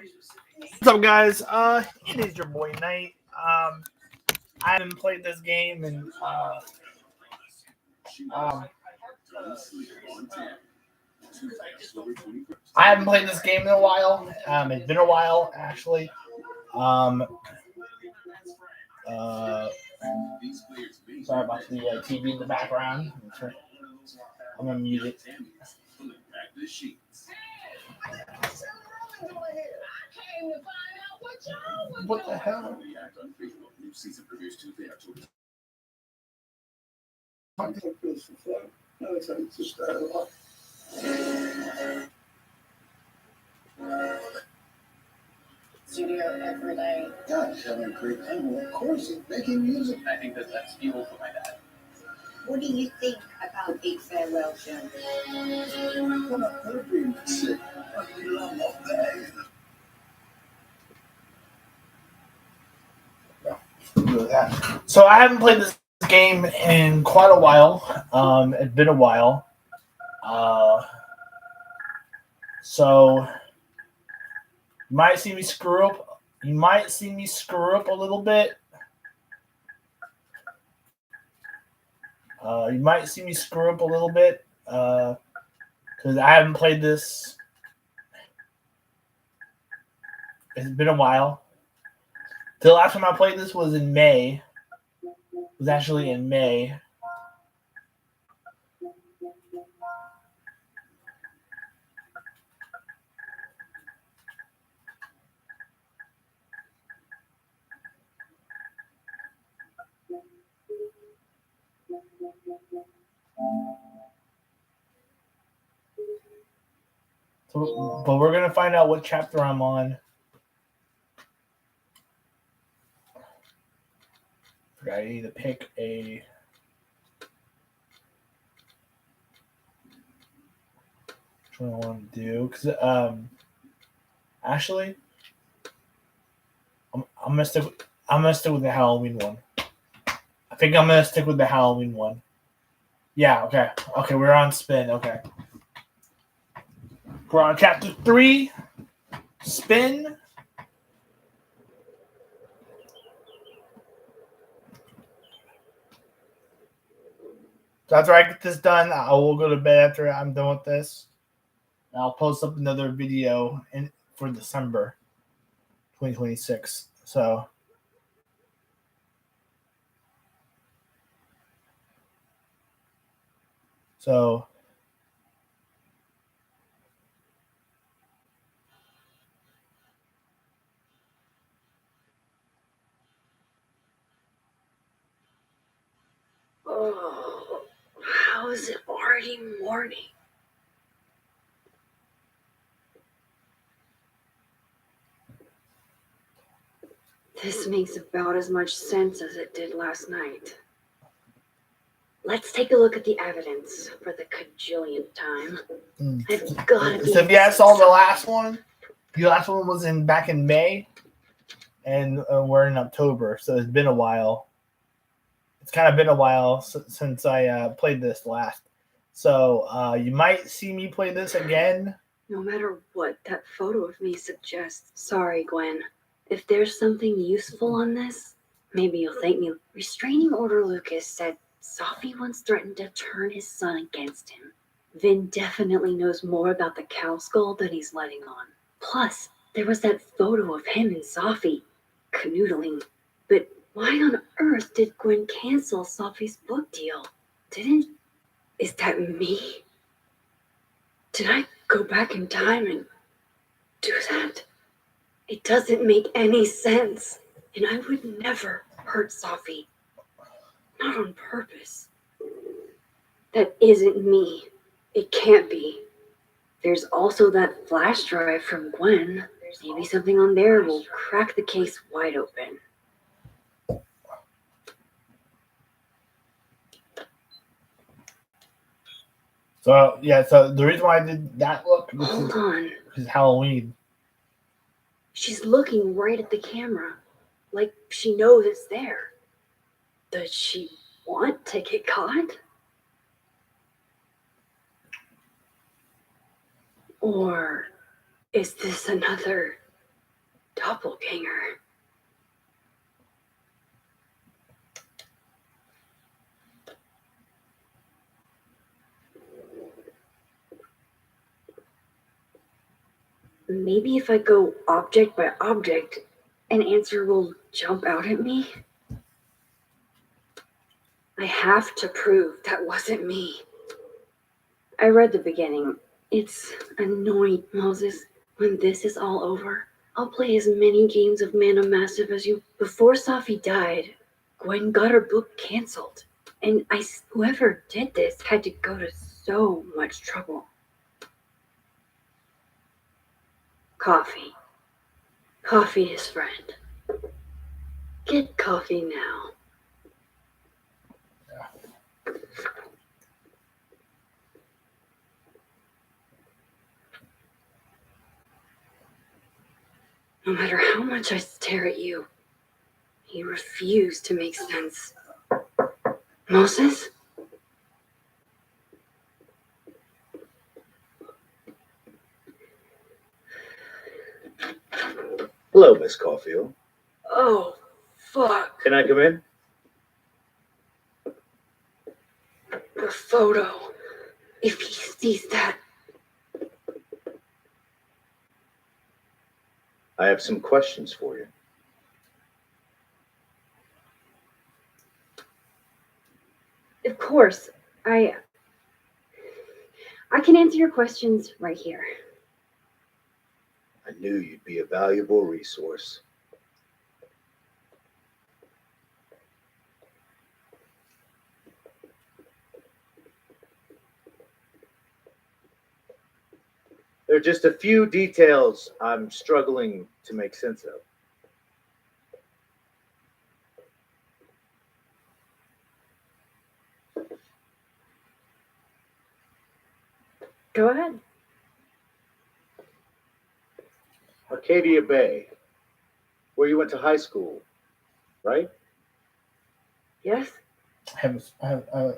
What's up, guys? It is your boy Knight. I haven't played this game in um, I haven't played this game in a while. It's been a while, actually. Um, uh, Sorry about the TV in the background. I'm gonna mute it. What the hell? Studio every day. God, having a great time. Well, of course, making music. I think that's fuel for my dad. What do you think about a farewell show? Well, that'd be sick. I love that. So I haven't played this game in quite a while. It's been a while. So you might see me screw up. You might see me screw up a little bit. You might see me screw up a little bit because I haven't played this. It's been a while. The last time I played this was in May. It was actually in May. So, but we're gonna find out what chapter I'm on. I need to pick a. Which one I want to do? Because actually, I'm gonna stick. I'm gonna stick with the Halloween one. I think I'm gonna stick with the Halloween one. Yeah. Okay. Okay. We're on spin. Okay. We're on chapter 3. Spin. So after I get this done, I will go to bed after I'm done with this. And I'll post up another video for December 2026. So Oh, how is it already morning? This makes about as much sense as it did last night. Let's take a look at the evidence for the cajillionth time. I've got to be. So if you guys saw the last one was back in May, and we're in October, so it's been a while. It's kind of been a while since I played this last. So you might see me play this again. No matter what that photo of me suggests. Sorry, Gwen. If there's something useful on this, maybe you'll thank me. Restraining Order Lucas said Sophie once threatened to turn his son against him. Vin definitely knows more about the cow skull than he's letting on. Plus, there was that photo of him and Sophie canoodling. But why on earth did Gwen cancel Sophie's book deal? Is that me? Did I go back in time and do that? It doesn't make any sense. And I would never hurt Sophie. Not on purpose. That isn't me. It can't be. There's also that flash drive from Gwen. Maybe something on there will crack the case wide open. So so the reason why I did that look is Halloween. She's looking right at the camera, like she knows it's there. Does she want to get caught? Or is this another doppelganger. Maybe if I go object by object, an answer will jump out at me. I have to prove that wasn't me. I read the beginning. It's annoying, Moses. When this is all over, I'll play as many games of Mana Massive as you. Before Safi died, Gwen got her book canceled. And whoever did this had to go to so much trouble. Coffee. Coffee is friend. Get coffee now. No matter how much I stare at you, you refuse to make sense. Moses? Hello, Miss Caulfield. Oh, fuck. Can I come in? The photo. If he sees that. I have some questions for you. Of course. I can answer your questions right here. I knew you'd be a valuable resource. There are just a few details I'm struggling to make sense of. Go ahead. Arcadia Bay, where you went to high school, right? Yes? I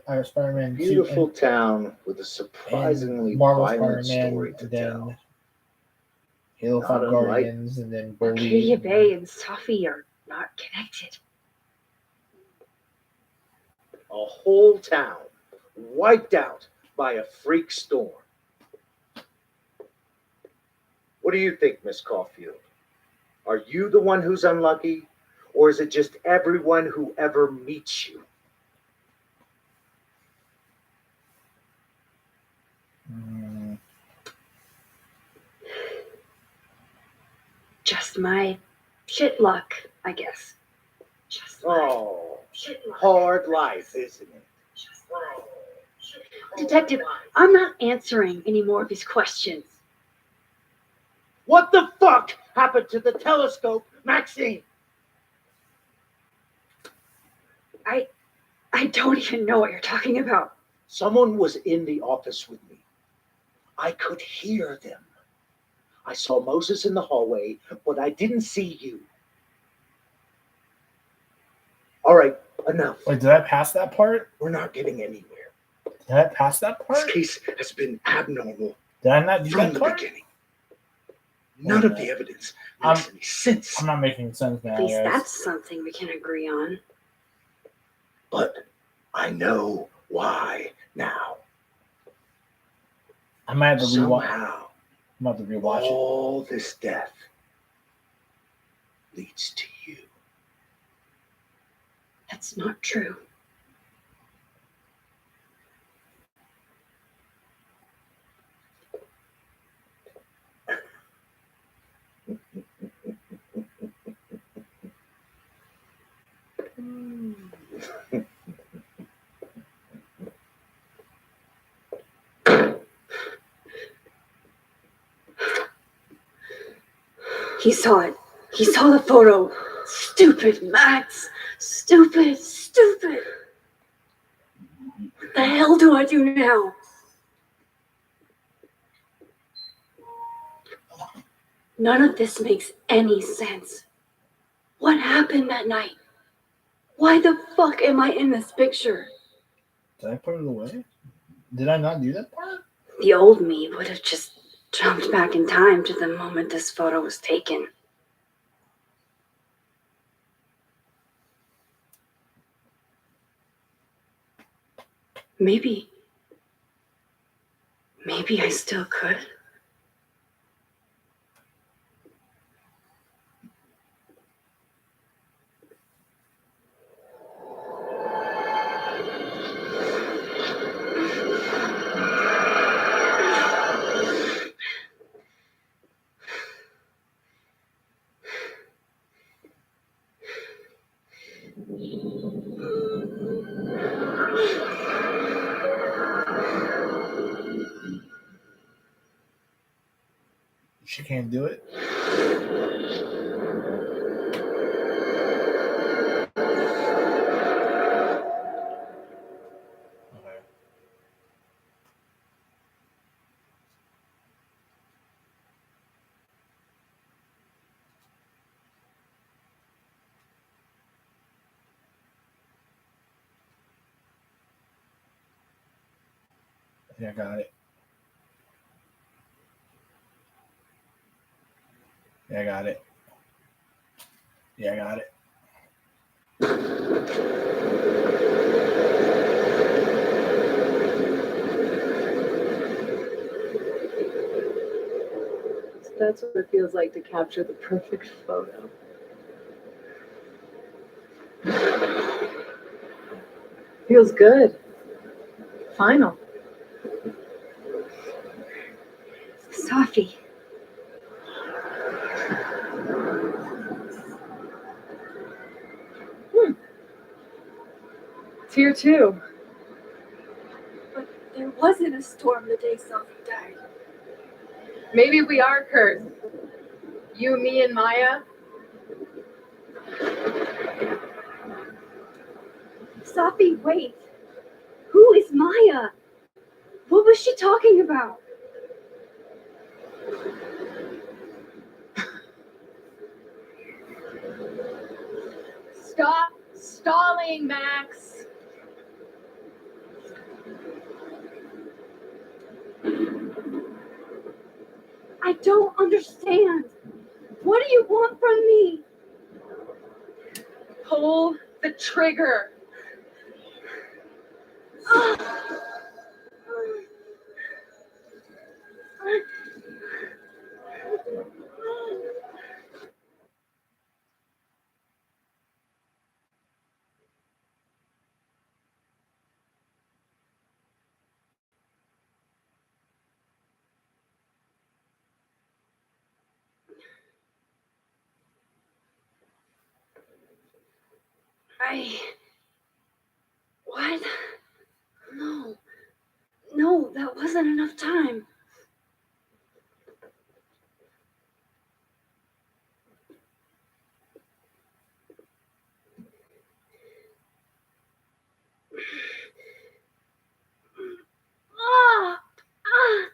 have Spider-Man 2 Beautiful town with a surprisingly and Marvel violent Spider-Man, story to and then tell. Halo Not 5 unlike Guardians, and then Bully. Arcadia Bay and Safi are not connected. A whole town wiped out by a freak storm. What do you think, Miss Caulfield? Are you the one who's unlucky, or is it just everyone who ever meets you? Just my shit luck, I guess. Just Oh, shit luck. hard life, isn't it? Detective, I'm not answering any more of these questions. What the fuck happened to the telescope, Maxine? I don't even know what you're talking about. Someone was in the office with me. I could hear them. I saw Moses in the hallway, but I didn't see you. All right, enough. Wait, did I pass that part? We're not getting anywhere. Did I pass that This part? case has been abnormal Did I not do from that the part? beginning. None of the evidence makes any sense. I'm not making sense now, At least guys. that's something we can agree on. But I know why now. I might have to rewatch. Somehow, I'm about to rewatch it. all this death leads to you. That's not true. He saw it. He saw the photo. Stupid Max. Stupid. Stupid. What the hell do I do now? None of this makes any sense. What happened that night? Why the fuck am I in this picture? Did I put it away? Did I not do that part? The old me would have just jumped back in time to the moment this photo was taken. Maybe I still could. She can't do it. Okay. Yeah, I got it. Yeah, I got it. Yeah, I got it. So that's what it feels like to capture the perfect photo. Feels good. Final. Sophie. It's here too. But there wasn't a storm the day Sophie died. Maybe we are cursed. You, me, and Maya. Sophie, wait. Who is Maya? What was she talking about? Stop stalling, Max. I don't understand. What do you want from me? Pull the trigger. What? No, that wasn't enough time. Ah! Ah!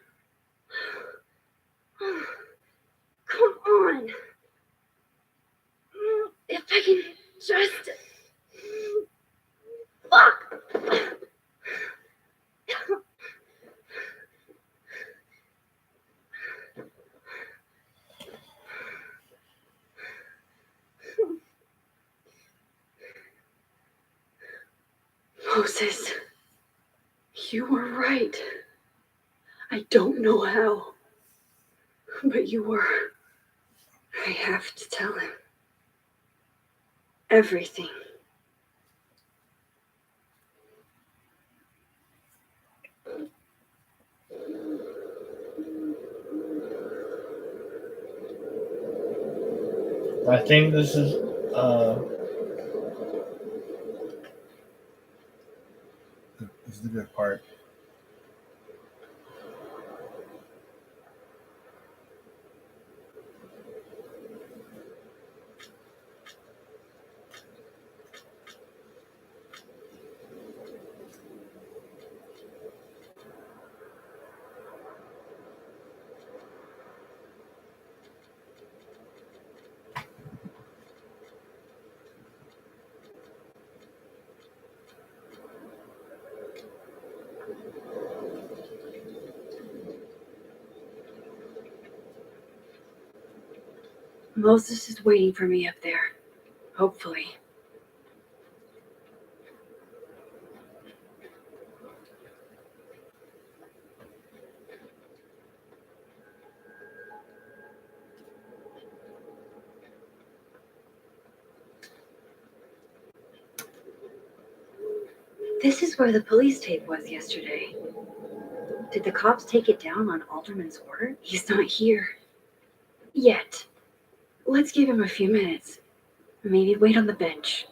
Come on. If I can just... Fuck! Moses, you were right. I don't know how, but you were. I have to tell him. Everything. I think this is the good part. Moses is waiting for me up there. Hopefully. This is where the police tape was yesterday. Did the cops take it down on Alderman's order? He's not here. Yet. Let's give him a few minutes. Maybe wait on the bench.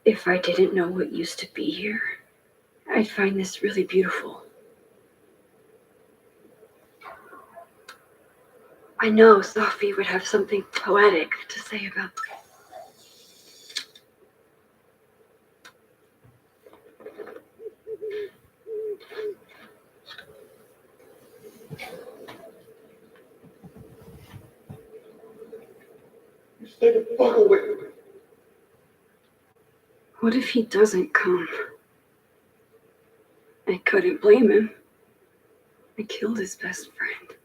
If I didn't know what used to be here, I'd find this really beautiful. I know Sophie would have something poetic to say about Stay the fuck away from me. What if he doesn't come? I couldn't blame him. I killed his best friend.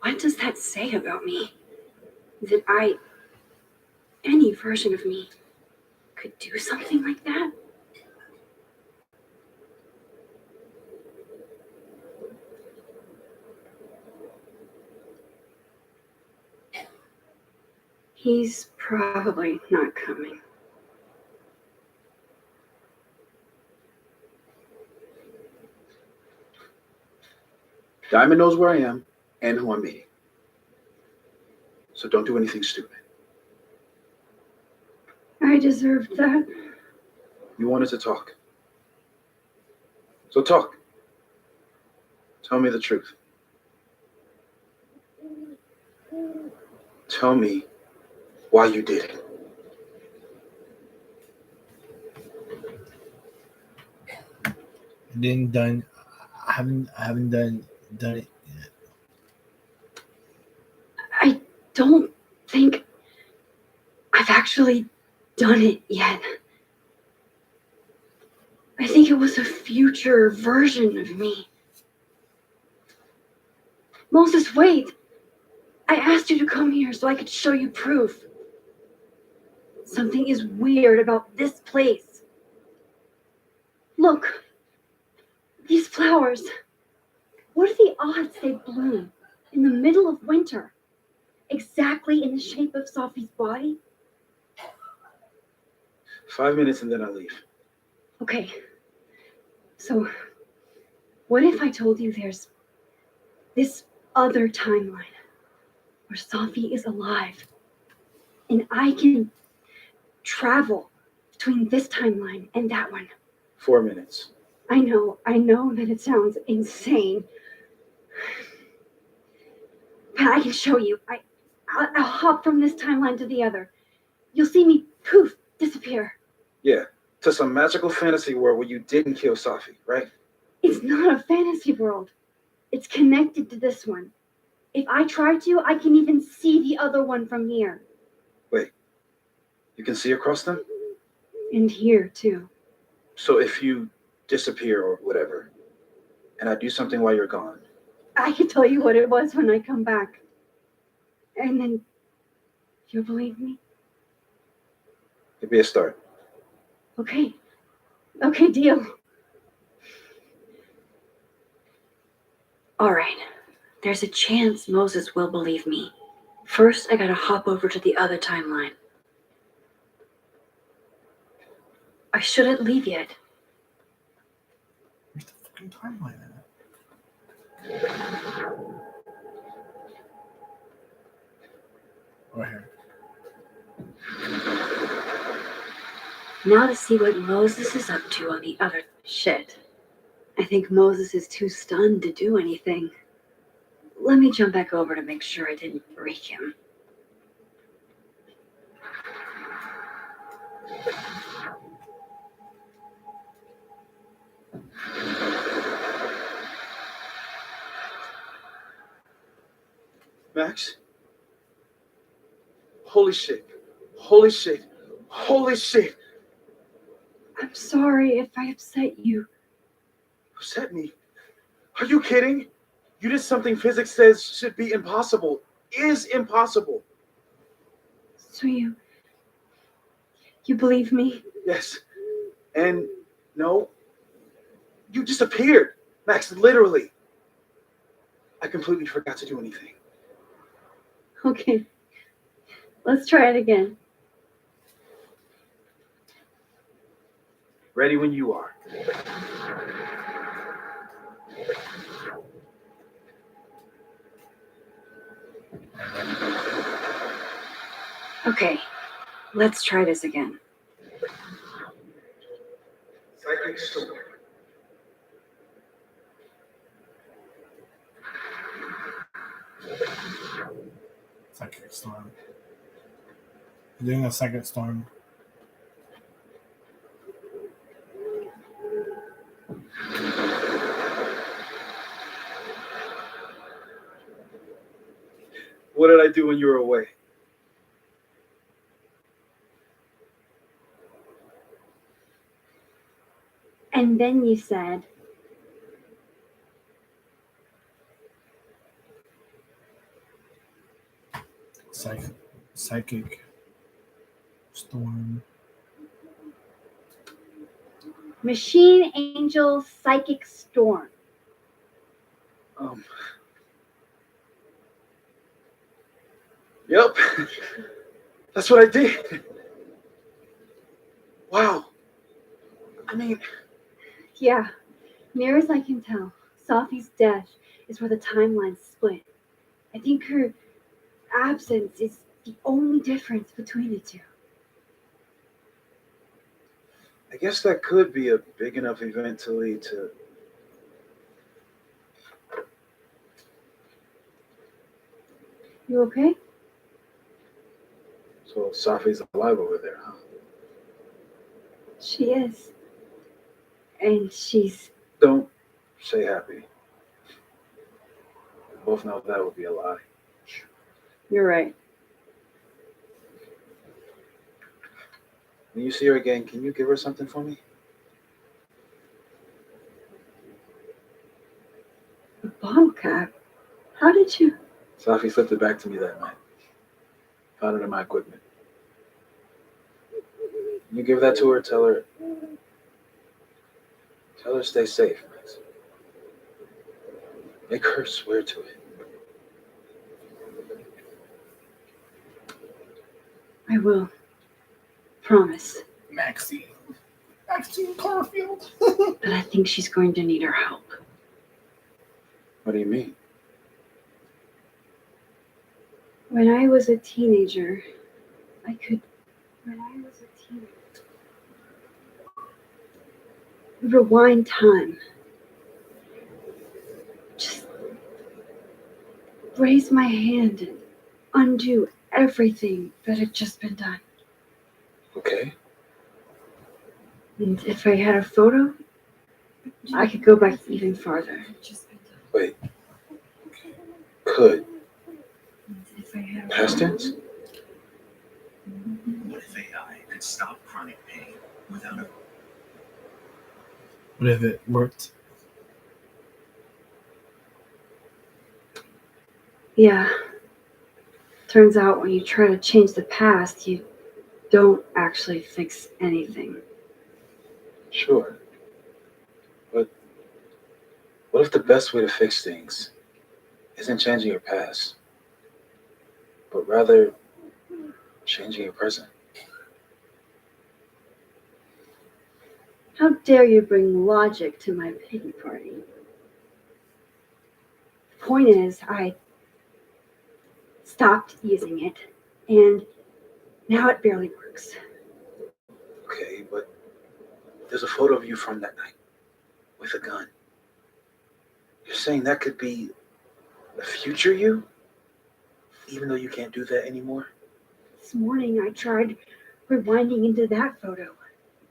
What does that say about me? That any version of me, could do something like that? He's probably not coming. Diamond knows where I am and who I'm meeting. So don't do anything stupid. I deserved that. You wanted to talk. So talk. Tell me the truth. Tell me why you did it. I haven't done it yet. I don't think I've actually done it yet. I think it was a future version of me. Moses, wait! I asked you to come here so I could show you proof. Something is weird about this place. Look, these flowers. What are the odds they bloom in the middle of winter, exactly in the shape of Sophie's body? 5 minutes and then I leave. Okay, so what if I told you there's this other timeline where Sophie is alive and I can travel between this timeline and that one? 4 minutes. I know that it sounds insane, but I can show you. I'll hop from this timeline to the other. You'll see me, poof, disappear. Yeah, to some magical fantasy world where you didn't kill Sophie, right? It's not a fantasy world. It's connected to this one. If I try to, I can even see the other one from here. Wait, you can see across them? And here, too. So if you disappear or whatever, and I do something while you're gone, I can tell you what it was when I come back. And then you'll believe me? it'd be a start. Okay. Okay, deal. All right. There's a chance Moses will believe me. First, I gotta hop over to the other timeline. I shouldn't leave yet. Where's the fucking timeline at? Right here. Now to see what Moses is up to on the other shit. I think Moses is too stunned to do anything. Let me jump back over to make sure I didn't break him. Max? Holy shit. Holy shit. Holy shit. I'm sorry if I upset you. Upset me? Are you kidding? You did something physics says should be impossible. Is impossible. So you believe me? Yes. And no, you disappeared, Max, literally. I completely forgot to do anything. Okay, let's try it again. Ready when you are. Okay, let's try this again. Psychic storm. Psychic storm. Doing a second storm. What did I do when you were away? And then you said, Psychic storm. Machine Angel Psychic Storm. Yep. That's what I did. Wow. I mean, Yeah, near as I can tell, Safi's death is where the timelines split. I think her absence is the only difference between the two. I guess that could be a big enough event to lead to. You okay? So Safi's alive over there, huh? She is. And she's... Don't say happy. We both know that would be a lie. You're right. When you see her again, can you give her something for me? A bottle cap? How did you... Safi slipped it back to me that night. Found it in my equipment. Can you give that to her? Tell her stay safe, Max. Make her swear to it. I will. Promise. Maxine Garfield. But I think she's going to need our help. What do you mean? When I was a teenager, rewind time. Just raise my hand and undo everything that had just been done. Okay. And if I had a photo, I could go back even farther. Wait. Could. And if I had a Past tense? What if AI could stop chronic pain without a... What if it worked? Yeah. Turns out when you try to change the past, you don't actually fix anything. Sure. But what if the best way to fix things isn't changing your past, but rather changing your present? How dare you bring logic to my pity party? The point is, I stopped using it, and now it barely works. Okay, but there's a photo of you from that night with a gun. You're saying that could be the future you? Even though you can't do that anymore? This morning I tried rewinding into that photo.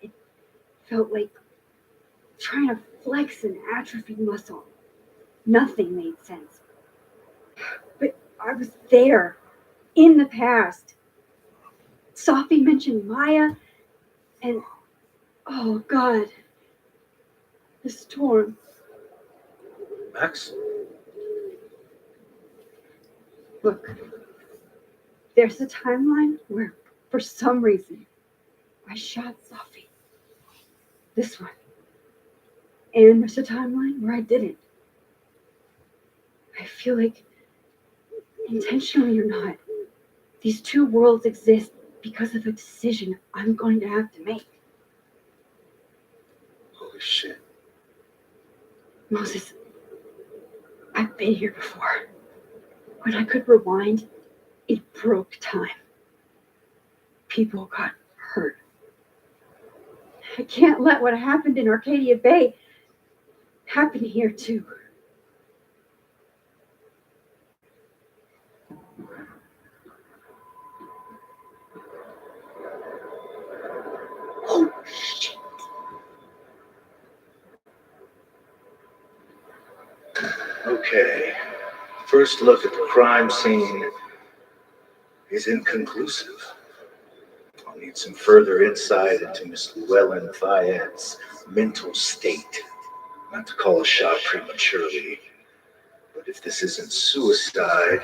It felt like trying to flex an atrophied muscle. Nothing made sense. But I was there, in the past. Safi mentioned Maya, and oh God, the storm. Max? Look, there's a timeline where, for some reason, I shot Safi. This one. And there's a timeline where I didn't. I feel like, intentionally or not, These two worlds exist because of a decision I'm going to have to make. Holy shit. Moses, I've been here before. When I could rewind, it broke time. People got hurt. I can't let what happened in Arcadia Bay happen here too. Oh, shit. Okay. First look at the crime scene is inconclusive. I'll need some further insight into Miss Llewellyn Fayette's mental state. Not to call a shot prematurely, but if this isn't suicide,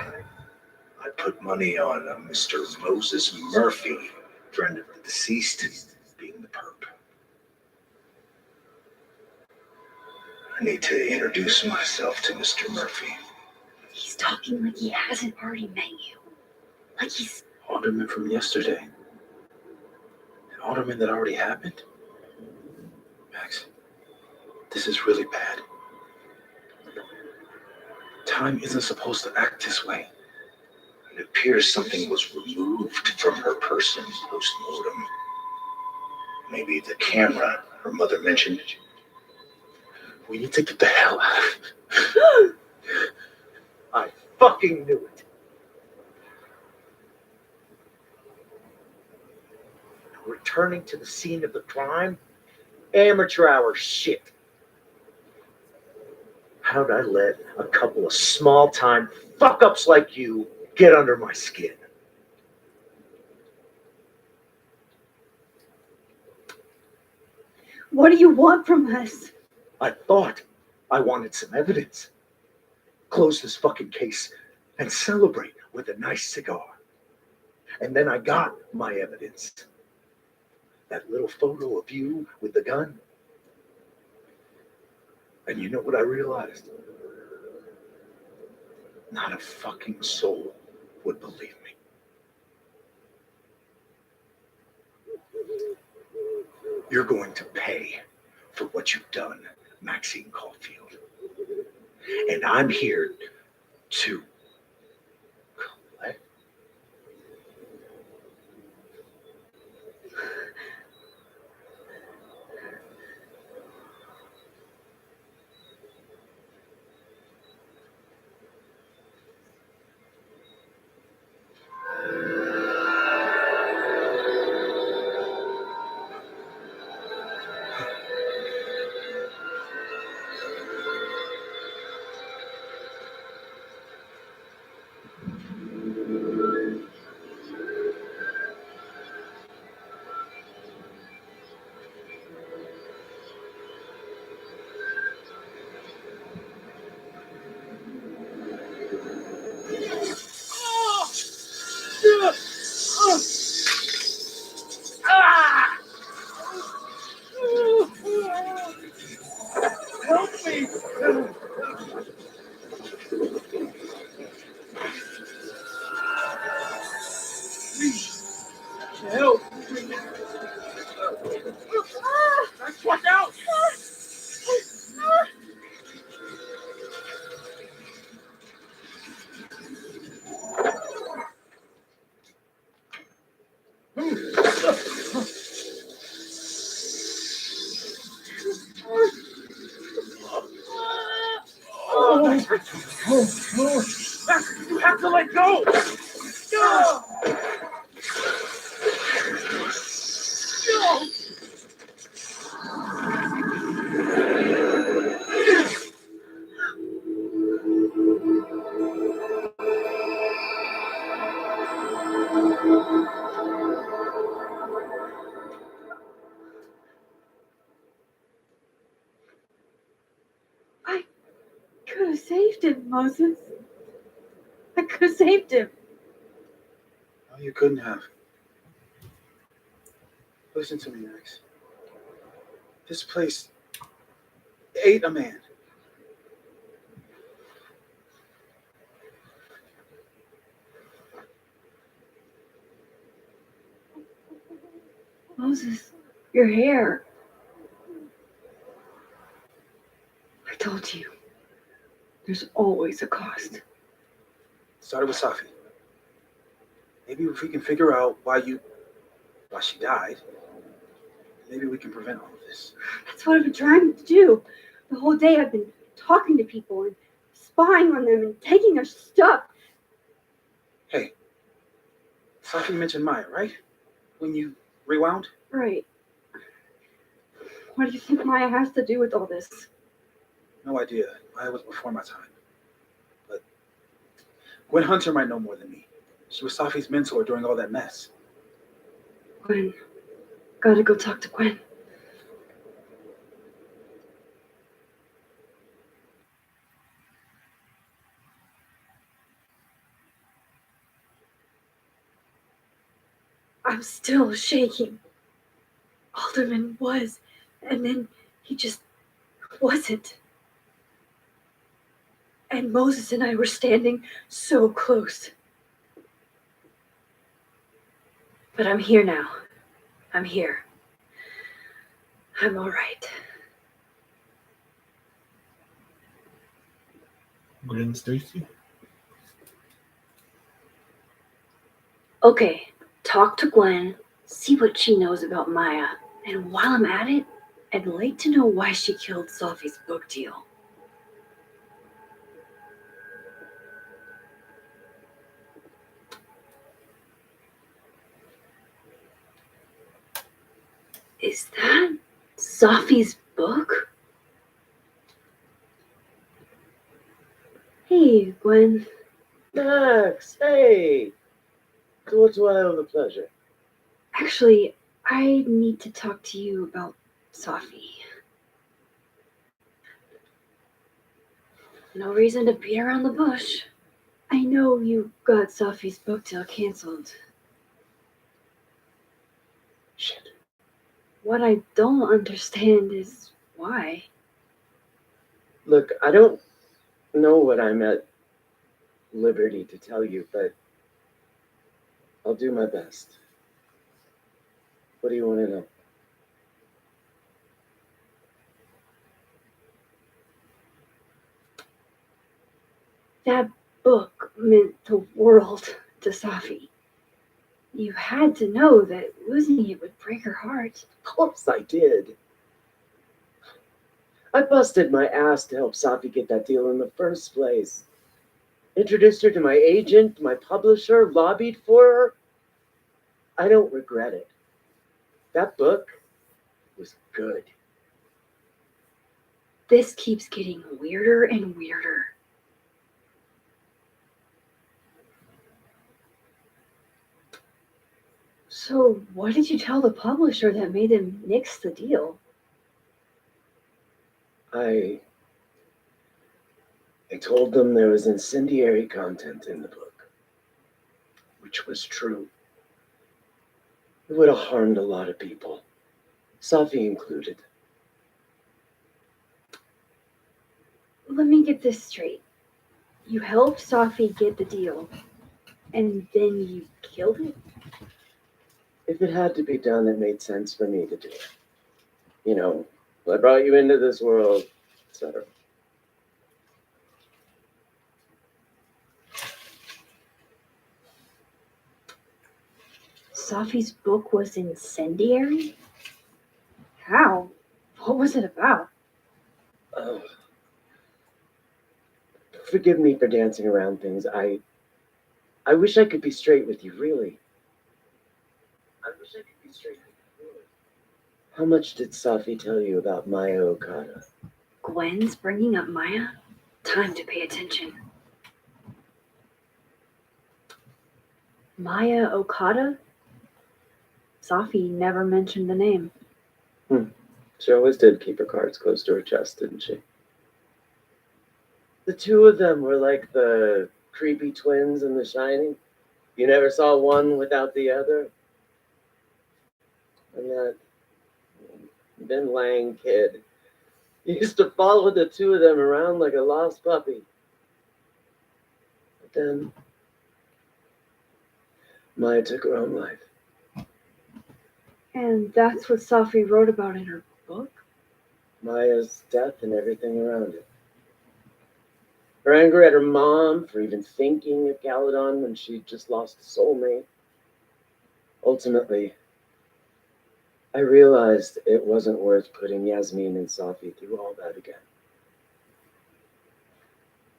I'd put money on a Mr. Moses Murphy, friend of the deceased, being the perp. I need to introduce myself to Mr. Murphy. He's talking like he hasn't already met you. Like he's... Alderman from yesterday. An alderman that already happened? Max, this is really bad. Time isn't supposed to act this way. It appears something was removed from her person post-mortem. Maybe the camera her mother mentioned. We need to get the hell out of it. I fucking knew it. Returning to the scene of the crime? Amateur hour shit. How'd I let a couple of small-time fuck-ups like you get under my skin? What do you want from us? I thought I wanted some evidence. Close this fucking case and celebrate with a nice cigar. And then I got my evidence. That little photo of you with the gun. And you know what I realized? Not a fucking soul would believe me. You're going to pay for what you've done, Maxine Caulfield. And I'm here to collect. Help me! Please, help! Watch out! You have to let go! I could have saved him, Moses. I could have saved him. No, you couldn't have. Listen to me, Max. This place ate a man. Moses, your hair. I told you, there's always a cost. Started with Safi. Maybe if we can figure out why she died, maybe we can prevent all of this. That's what I've been trying to do. The whole day I've been talking to people and spying on them and taking their stuff. Hey, Safi mentioned Maya, right? When you rewound? Right. What do you think Maya has to do with all this? No idea. Maya was before my time. But Gwen Hunter might know more than me. She was Safi's mentor during all that mess. Gwen. Gotta go talk to Gwen. I'm still shaking. Alderman was, and then he just wasn't. And Moses and I were standing so close. But I'm here now. I'm here. I'm all right. Gwen Stacy. Okay, talk to Gwen, see what she knows about Maya, and while I'm at it, I'd like to know why she killed Safi's book deal. Is that Safi's book? Hey, Gwen. Max, hey! To what do I owe the pleasure? Actually, I need to talk to you about Safi. No reason to beat around the bush. I know you got Safi's book deal canceled. Shit. What I don't understand is why. Look, I don't know what I'm at liberty to tell you, but I'll do my best. What do you want to know? That book meant the world to Safi. You had to know that losing it would break her heart. Of course I did. I busted my ass to help Safi get that deal in the first place. Introduced her to my agent, my publisher, lobbied for her. I don't regret it. That book was good. This keeps getting weirder and weirder. So, what did you tell the publisher that made them nix the deal? I told them there was incendiary content in the book, which was true. It would have harmed a lot of people, Safi included. Let me get this straight. You helped Safi get the deal, and then you killed it? If it had to be done, it made sense for me to do it. You know, I brought you into this world, etc. Safi's book was incendiary? How? What was it about? Forgive me for dancing around things. I wish I could be straight with you, really. I wish I could be straight with you, really. How much did Safi tell you about Maya Okada? Gwen's bringing up Maya? Time to pay attention. Maya Okada? Safi never mentioned the name. She always did keep her cards close to her chest, didn't she? The two of them were like the creepy twins in The Shining. You never saw one without the other. And that Ben Lang kid used to follow the two of them around like a lost puppy. But then Maya took her own life. And that's what Safi wrote about in her book? Maya's death and everything around it. Her anger at her mom for even thinking of Caledon when she just lost a soulmate. Ultimately, I realized it wasn't worth putting Yasmin and Safi through all that again.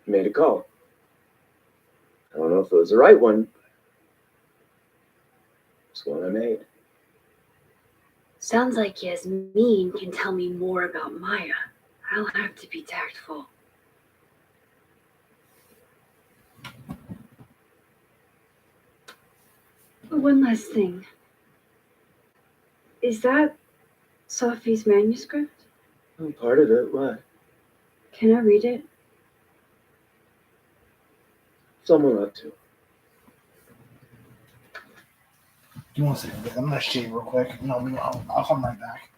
I made a call. I don't know if it was the right one. It's one I made. Sounds like Yasmin can tell me more about Maya. I'll have to be tactful. One last thing. Is that Safi's manuscript? Oh, part of it, what? Can I read it? Someone ought to. Give me 1 second. I'm gonna shave real quick, and I'll come right back.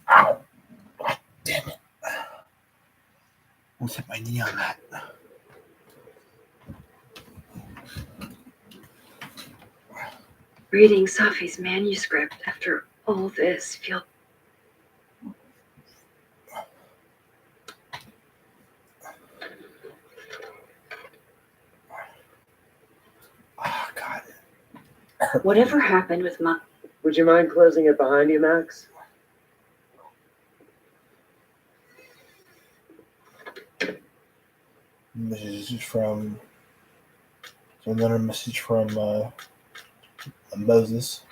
Ow! Damn it! Almost hit my knee on that. Reading Safi's manuscript after all this feels... Oh, God. Whatever happened with Ma... Would you mind closing it behind you, Max? Message from... Another message from Moses.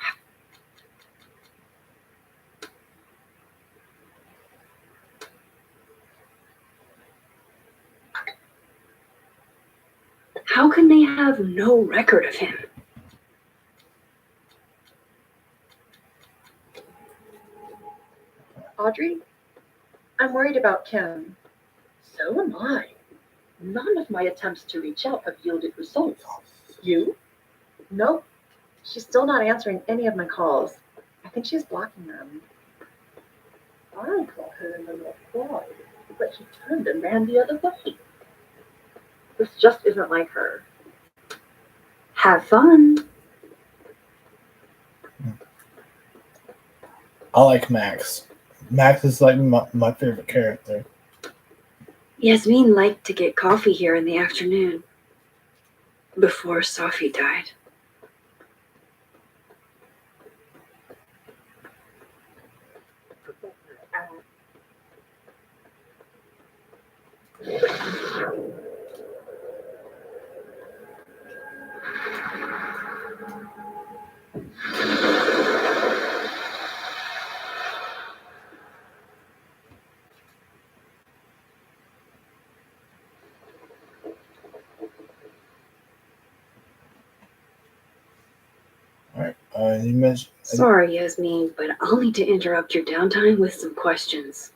How can they have no record of him? Audrey, I'm worried about Kim. So am I. None of my attempts to reach out have yielded results. You? Nope. She's still not answering any of my calls. I think she's blocking them. I called her in the reply, but she turned and ran the other way. This just isn't like her. Have fun. I like Max. Max is like my favorite character. Yasmin liked to get coffee here in the afternoon, before Sophie died. All right. You mentioned. Sorry, Yasmin, but I'll need to interrupt your downtime with some questions.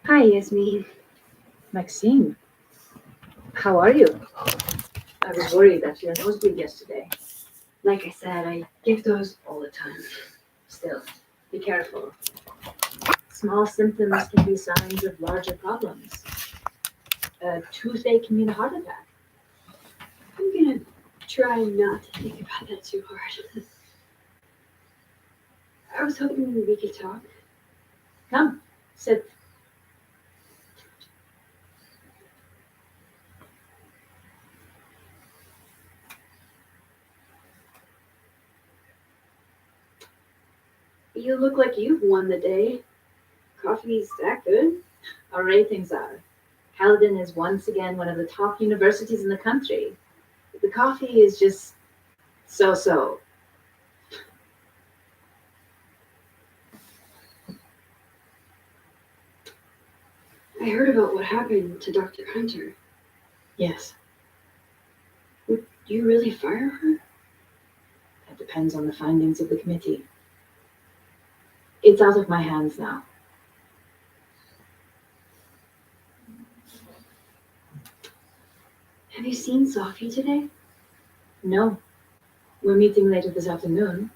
Hi, Yasmin. Maxine, how are you? I was worried after your nosebleed yesterday. Like I said, I get those all the time. Still, be careful. Small symptoms can be signs of larger problems. A toothache can mean a heart attack. I'm gonna try not to think about that too hard. I was hoping we could talk. Come, sit. You look like you've won the day. Coffee's that good? Our ratings are. Halden is once again one of the top universities in the country. The coffee is just so-so. I heard about what happened to Dr. Hunter. Yes, Would you really fire her? that depends on the findings of the committee. It's out of my hands now. Have you seen Sophie today? No, we're meeting later this afternoon.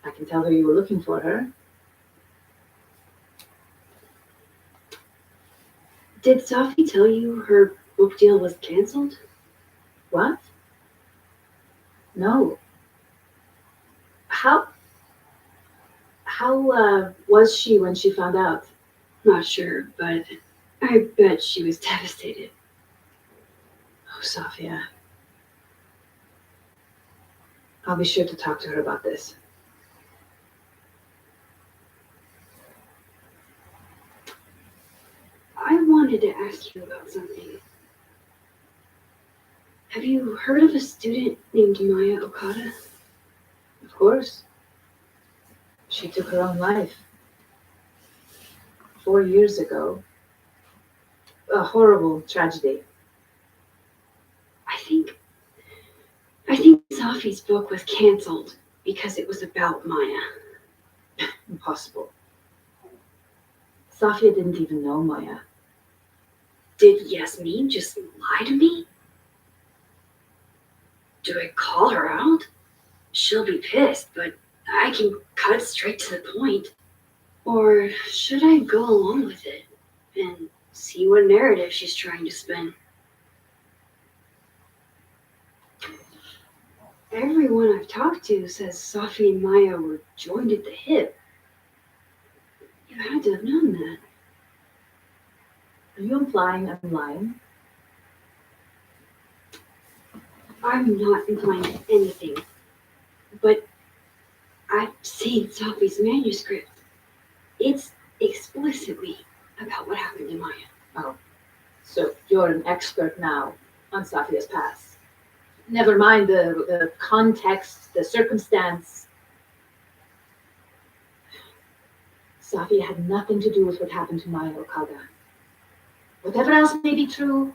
I can tell her you were looking for her. Did Sophie tell you her book deal was canceled? What? No. How was she when she found out? Not sure, but I bet she was devastated. Oh, Sophia. I'll be sure to talk to her about this. I wanted to ask you about something. Have you heard of a student named Maya Okada? Of course. She took her own life 4 years ago. A horrible tragedy. I think Sophie's book was canceled because it was about Maya. Impossible. Sophia didn't even know Maya. Did Yasmin just lie to me? Do I call her out? She'll be pissed, but I can cut straight to the point. Or should I go along with it and see what narrative she's trying to spin? Everyone I've talked to says Sophie and Maya were joined at the hip. You had to have known that. Are you implying I'm lying? I'm not implying anything, but I've seen Sophie's manuscript. It's explicitly about what happened to Maya. Oh, so you're an expert now on Sophia's past. Never mind the context, the circumstance. Sophia had nothing to do with what happened to Maya Okada. Whatever else may be true,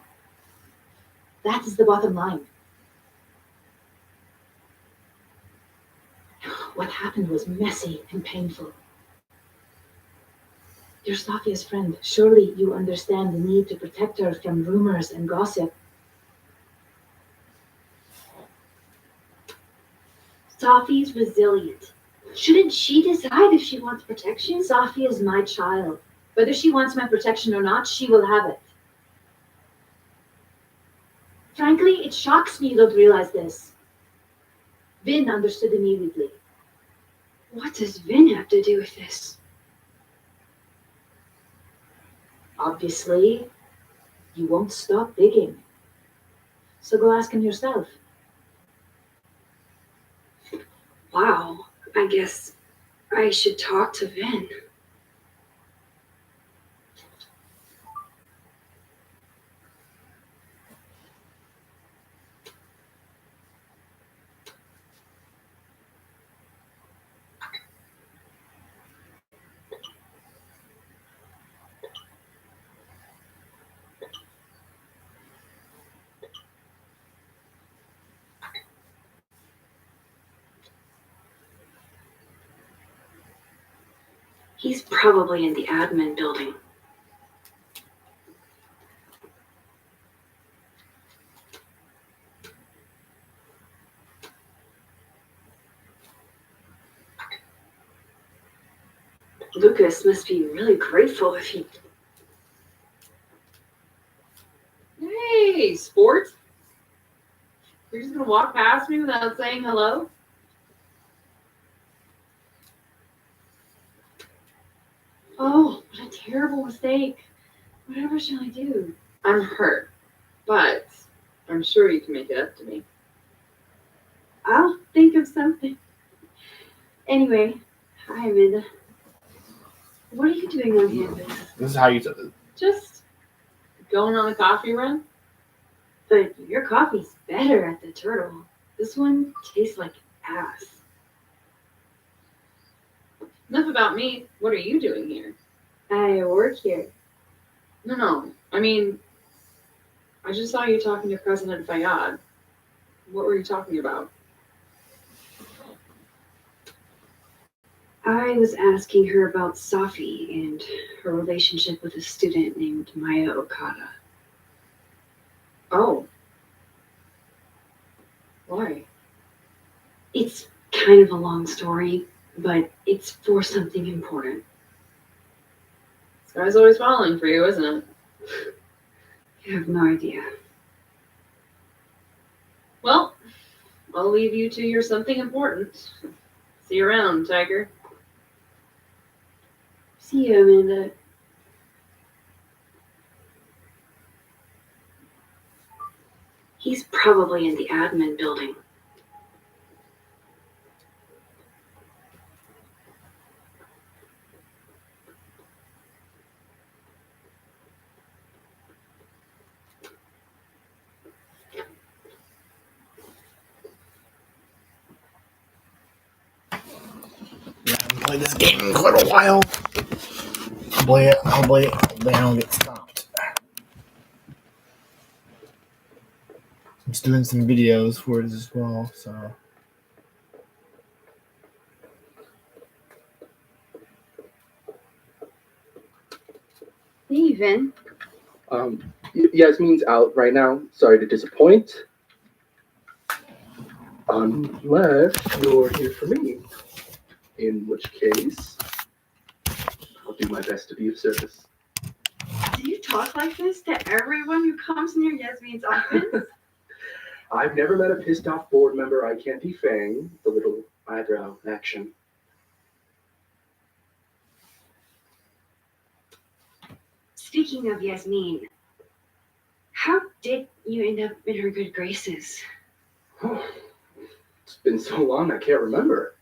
that is the bottom line. What happened was messy and painful. You're Sophia's friend. Surely you understand the need to protect her from rumors and gossip. Sophie's resilient. Shouldn't she decide if she wants protection? Sophia is my child. Whether she wants my protection or not, she will have it. Frankly, it shocks me you don't realize this. Vin understood immediately. What does Vin have to do with this? Obviously, you won't stop digging. So go ask him yourself. Wow, I guess I should talk to Vin. He's probably in the admin building. Lucas must be really grateful if he... Hey, sport. You're just gonna walk past me without saying hello? Oh, what a terrible mistake. Whatever shall I do? I'm hurt, but I'm sure you can make it up to me. I'll think of something. Anyway, hi Amanda. What are you doing on campus? This is how you said it. Just going on a coffee run? But your coffee's better at the Turtle. This one tastes like ass. Enough about me. What are you doing here? I work here. No. I mean, I just saw you talking to President Fayyad. What were you talking about? I was asking her about Safi and her relationship with a student named Maya Okada. Oh. Why? It's kind of a long story, but it's for something important. This guy's always falling for you, isn't it? I have no idea. Well, I'll leave you to your something important. See you around, Tiger. See you, Amanda. He's probably in the admin building. Yeah, I haven't played this game in quite a while. Hopefully I don't get stopped. I'm just doing some videos for it as well, so. Hey, Vin. Yasmin's out right now. Sorry to disappoint. Unless you're here for me. In which case, I'll do my best to be of service. Do you talk like this to everyone who comes near Yasmin's office? I've never met a pissed off board member I can't defang. The little eyebrow action. Speaking of Yasmin, how did you end up in her good graces? It's been so long I can't remember.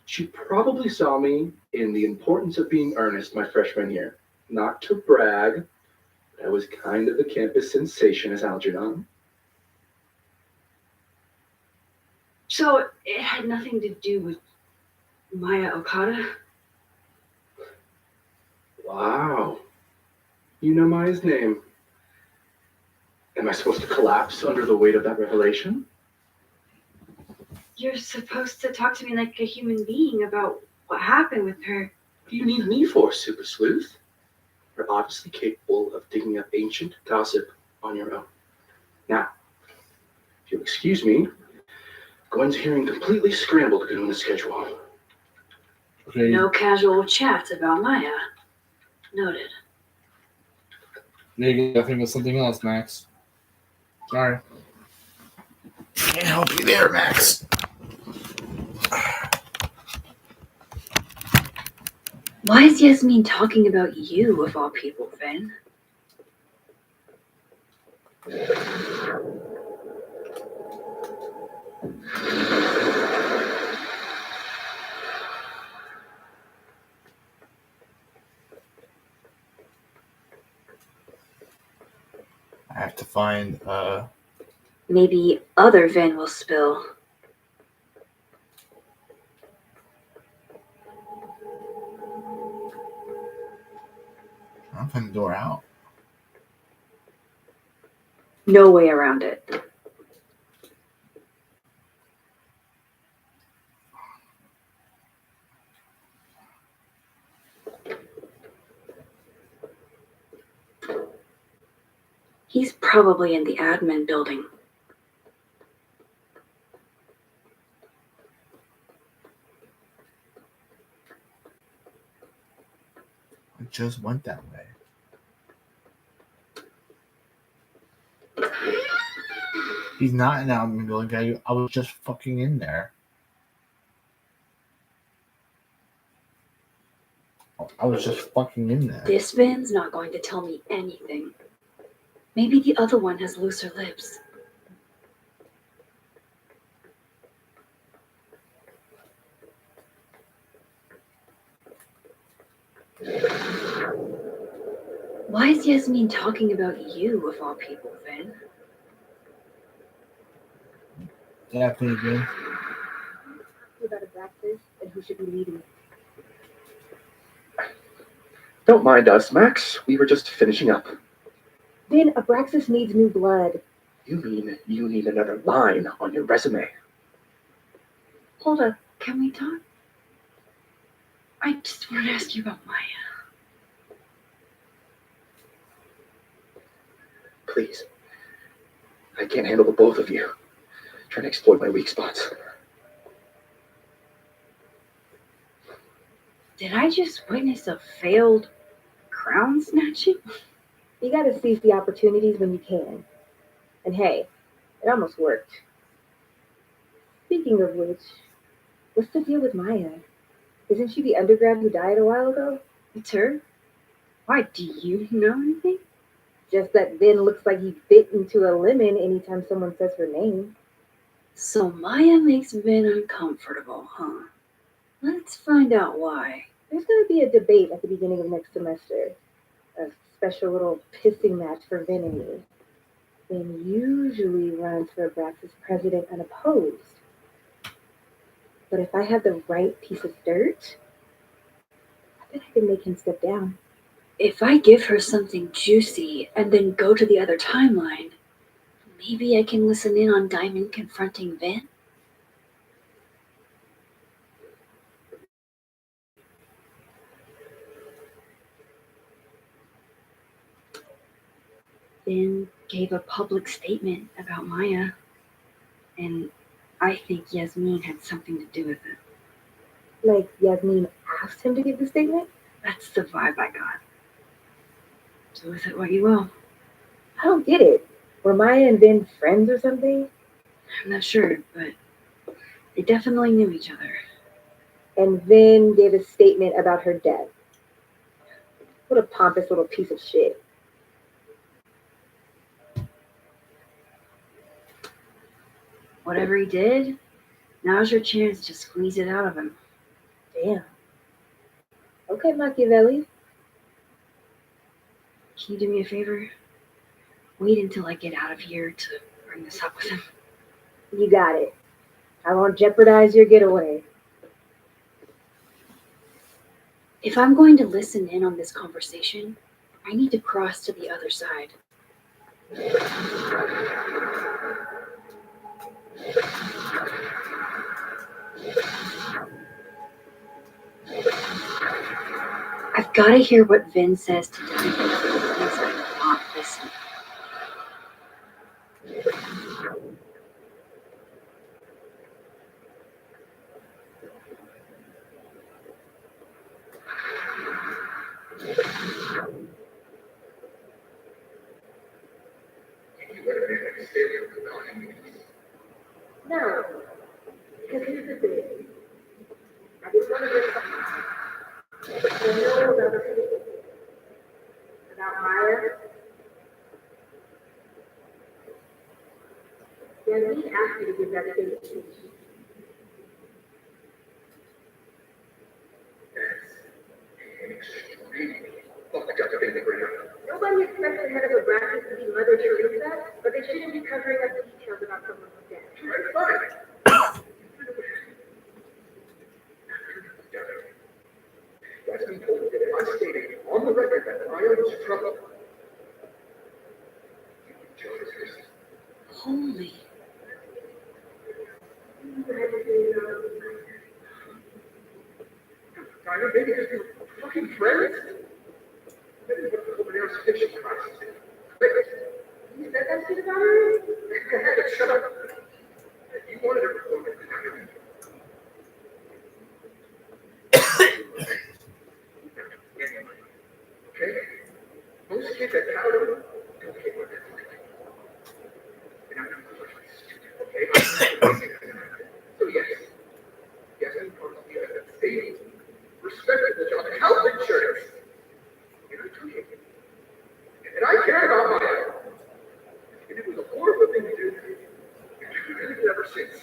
She probably saw me in The Importance of Being Earnest my freshman year. Not to brag, but I was kind of the campus sensation as Algernon. So it had nothing to do with Maya Okada? Wow. You know Maya's name. Am I supposed to collapse under the weight of that revelation? You're supposed to talk to me like a human being about what happened with her. What do you need me for, Super Sleuth? You're obviously capable of digging up ancient gossip on your own. Now, if you'll excuse me, Gwen's hearing completely scrambled to get on the schedule. Okay. No casual chats about Maya. Noted. You gotta think of something else, Max. Sorry. Can't help you there, Max. Why is Yasmin talking about you, of all people, Vin? I have to find Maybe other Vin will spill. I'll find the door out. No way around it. He's probably in the admin building. I just went that way. He's not in the admin building. I was just fucking in there. I was just fucking in there. This Vin's not going to tell me anything. Maybe the other one has looser lips. Why is Yasmin talking about you, of all people, Vin? Yeah, please, Vin. About Abraxas and who should be leading it. Don't mind us, Max. We were just finishing up. Then Abraxas needs new blood. You mean you need another line on your resume? Hold up, can we talk? I just want to ask you about Maya. Please. I can't handle the both of you. Trying to exploit my weak spots. Did I just witness a failed crown snatching? You gotta seize the opportunities when you can. And hey, it almost worked. Speaking of which, what's the deal with Maya? Isn't she the undergrad who died a while ago? It's her? Why, do you know anything? Just that Vin looks like he bit into a lemon anytime someone says her name. So Maya makes Vin uncomfortable, huh? Let's find out why. There's gonna be a debate at the beginning of next semester. A special little pissing match for Vin and me. Vin usually runs for Abraxas president unopposed. But if I have the right piece of dirt, I bet I can make him step down. If I give her something juicy and then go to the other timeline, maybe I can listen in on Diamond confronting Vin? Vin gave a public statement about Maya, and I think Yasmin had something to do with it. Like Yasmin asked him to give the statement? That's the vibe I got. So with it what you will. I don't get it. Were Maya and Vin friends or something? I'm not sure, but they definitely knew each other. And Vin gave a statement about her death. What a pompous little piece of shit. Whatever he did, now's your chance to squeeze it out of him. Damn. Okay, Machiavelli. Can you do me a favor? Wait until I get out of here to bring this up with him. You got it. I won't jeopardize your getaway. If I'm going to listen in on this conversation, I need to cross to the other side. I've got to hear what Vin says to Diamond. Otherwise I'm not listening. know about Maya. Yeah, we asked you to give that to. Nobody expects the head of a practice to be Mother Teresa, but they shouldn't be covering up details about someone's death. That's been told that I stated on the record that I was trouble. Holy. Tyler, maybe just your fucking friends? Maybe what the open air fiction classes. You said that shit about her? Shut up. You wanted to perform it. Okay? Those kids at Tyler don't care what they're doing. They're not completely stupid, okay? So yes, I'm part of the state respectable job and health insurance. And I took it. And I cared about Maya. And it was a horrible thing to do. And I've regretted it ever since.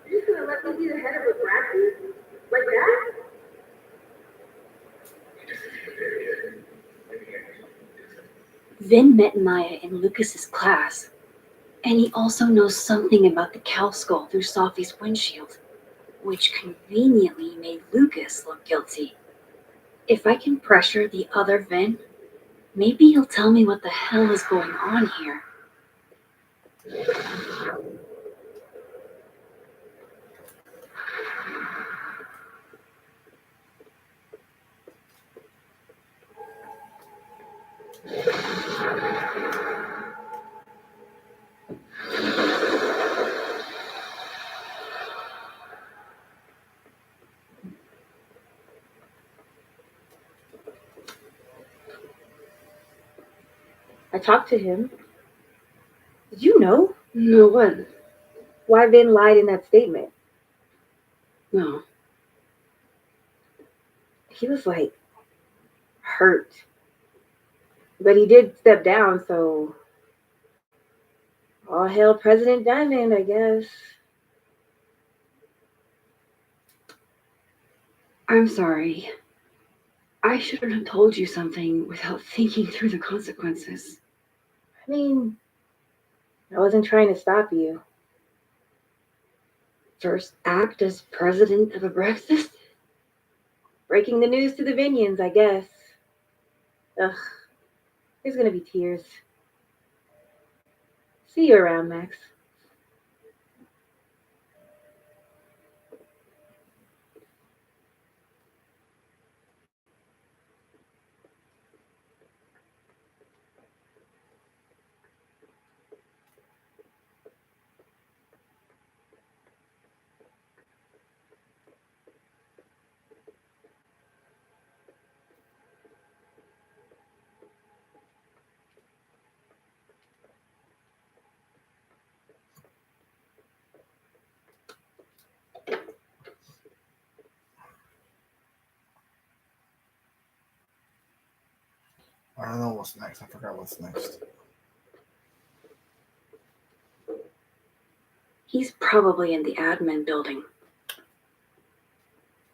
You're gonna let me be the head of a practice? Like that? Vin met Maya in Lucas's class, and he also knows something about the cow skull through Sophie's windshield, which conveniently made Lucas look guilty. If I can pressure the other Vin, maybe he'll tell me what the hell is going on here. I talked to him. Did you know? No, what? Why Vin lied in that statement? No. He was like hurt. But he did step down, so all hail President Diamond, I guess. I'm sorry. I shouldn't have told you something without thinking through the consequences. I mean, I wasn't trying to stop you. First act as president of a breakfast? Breaking the news to the Vinians, I guess. Ugh, there's gonna be tears. See you around, Max. I don't know what's next. I forgot what's next. He's probably in the admin building.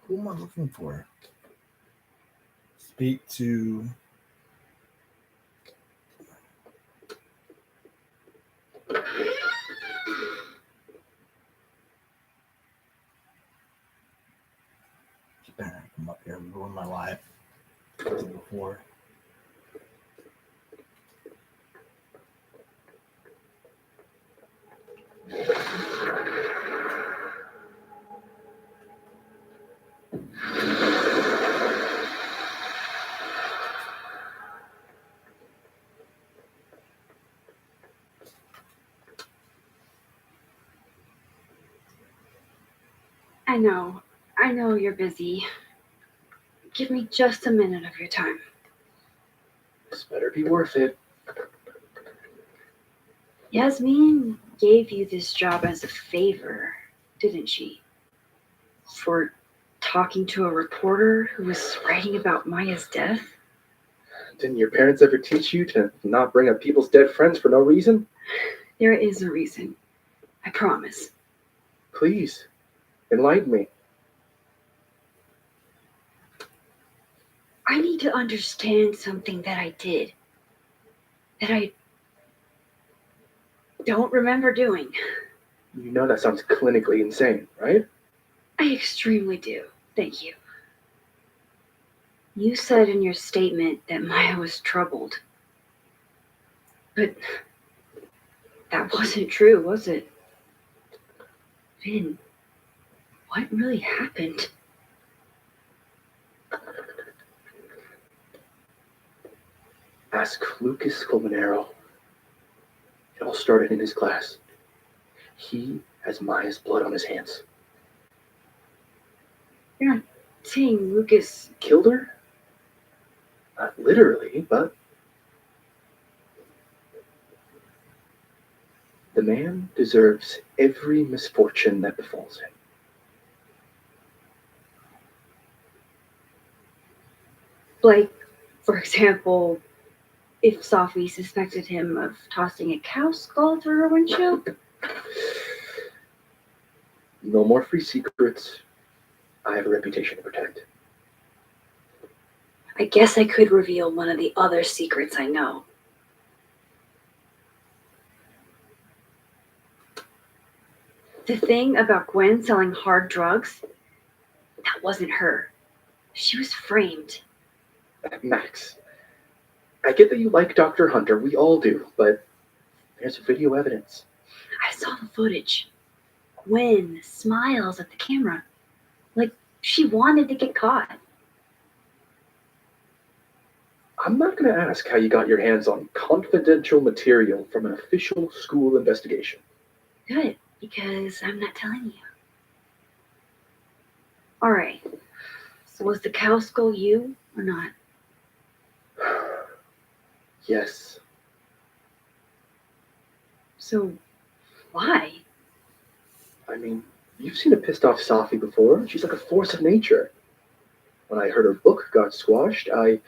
Who am I looking for? Speak to. She better come up here and ruin my life. Before. I know you're busy. Give me just a minute of your time. This better be worth it. Yasmin gave you this job as a favor, didn't she? For talking to a reporter who was writing about Maya's death? Didn't your parents ever teach you to not bring up people's dead friends for no reason? There is a reason. I promise. Please, enlighten me. I need to understand something that I did. That I don't remember doing. You know that sounds clinically insane, right? I extremely do. Thank you. You said in your statement that Maya was troubled. But that wasn't true, was it? Vin, what really happened? Ask Lucas Colmenero. It all started in his class. He has Maya's blood on his hands. You're not saying Lucas... Killed her? Not literally, but... The man deserves every misfortune that befalls him. Like, for example, if Sophie suspected him of tossing a cow skull through her windshield? No more free secrets. I have a reputation to protect. I guess I could reveal one of the other secrets I know. The thing about Gwen selling hard drugs, that wasn't her. She was framed. Max, I get that you like Dr. Hunter, we all do, but there's video evidence. I saw the footage. Gwen smiles at the camera, like she wanted to get caught. I'm not going to ask how you got your hands on confidential material from an official school investigation. Good, because I'm not telling you. All right, so was the cow skull you or not? Yes. So, why? I mean, you've seen a pissed off Sophie before. She's like a force of nature. When I heard her book got squashed, I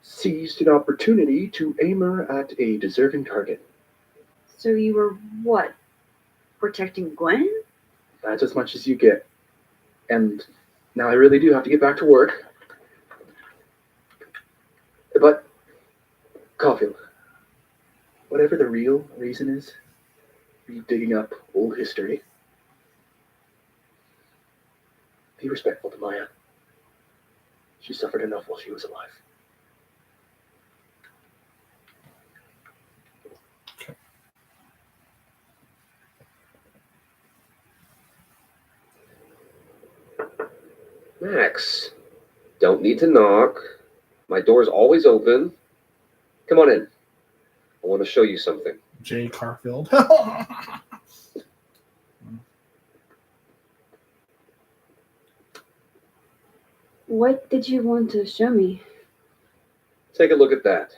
seized an opportunity to aim her at a deserving target. So you were what? Protecting Gwen? That's as much as you get. And now I really do have to get back to work. But, Caulfield, whatever the real reason is, for you digging up old history, be respectful to Maya. She suffered enough while she was alive. Max, don't need to knock. My door's always open. Come on in. I want to show you something. Jay Carfield. What did you want to show me? Take a look at that.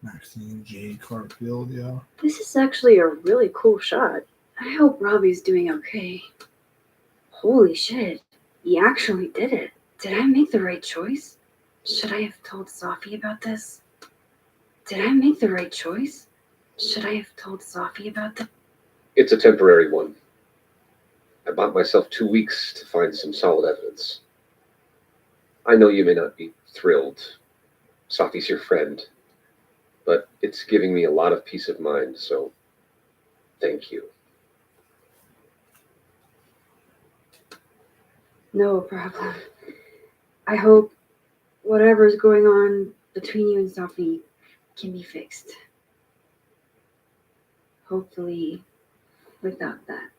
Maxine J. Carfield, yeah. This is actually a really cool shot. I hope Robbie's doing okay. Holy shit, he actually did it. Did I make the right choice? Should I have told Sophie about this? Did I make the right choice? Should I have told Sophie about this? It's a temporary one. I bought myself 2 weeks to find some solid evidence. I know you may not be thrilled. Sophie's your friend. But it's giving me a lot of peace of mind, so thank you. No problem. I hope whatever's going on between you and Sophie can be fixed. Hopefully, without that.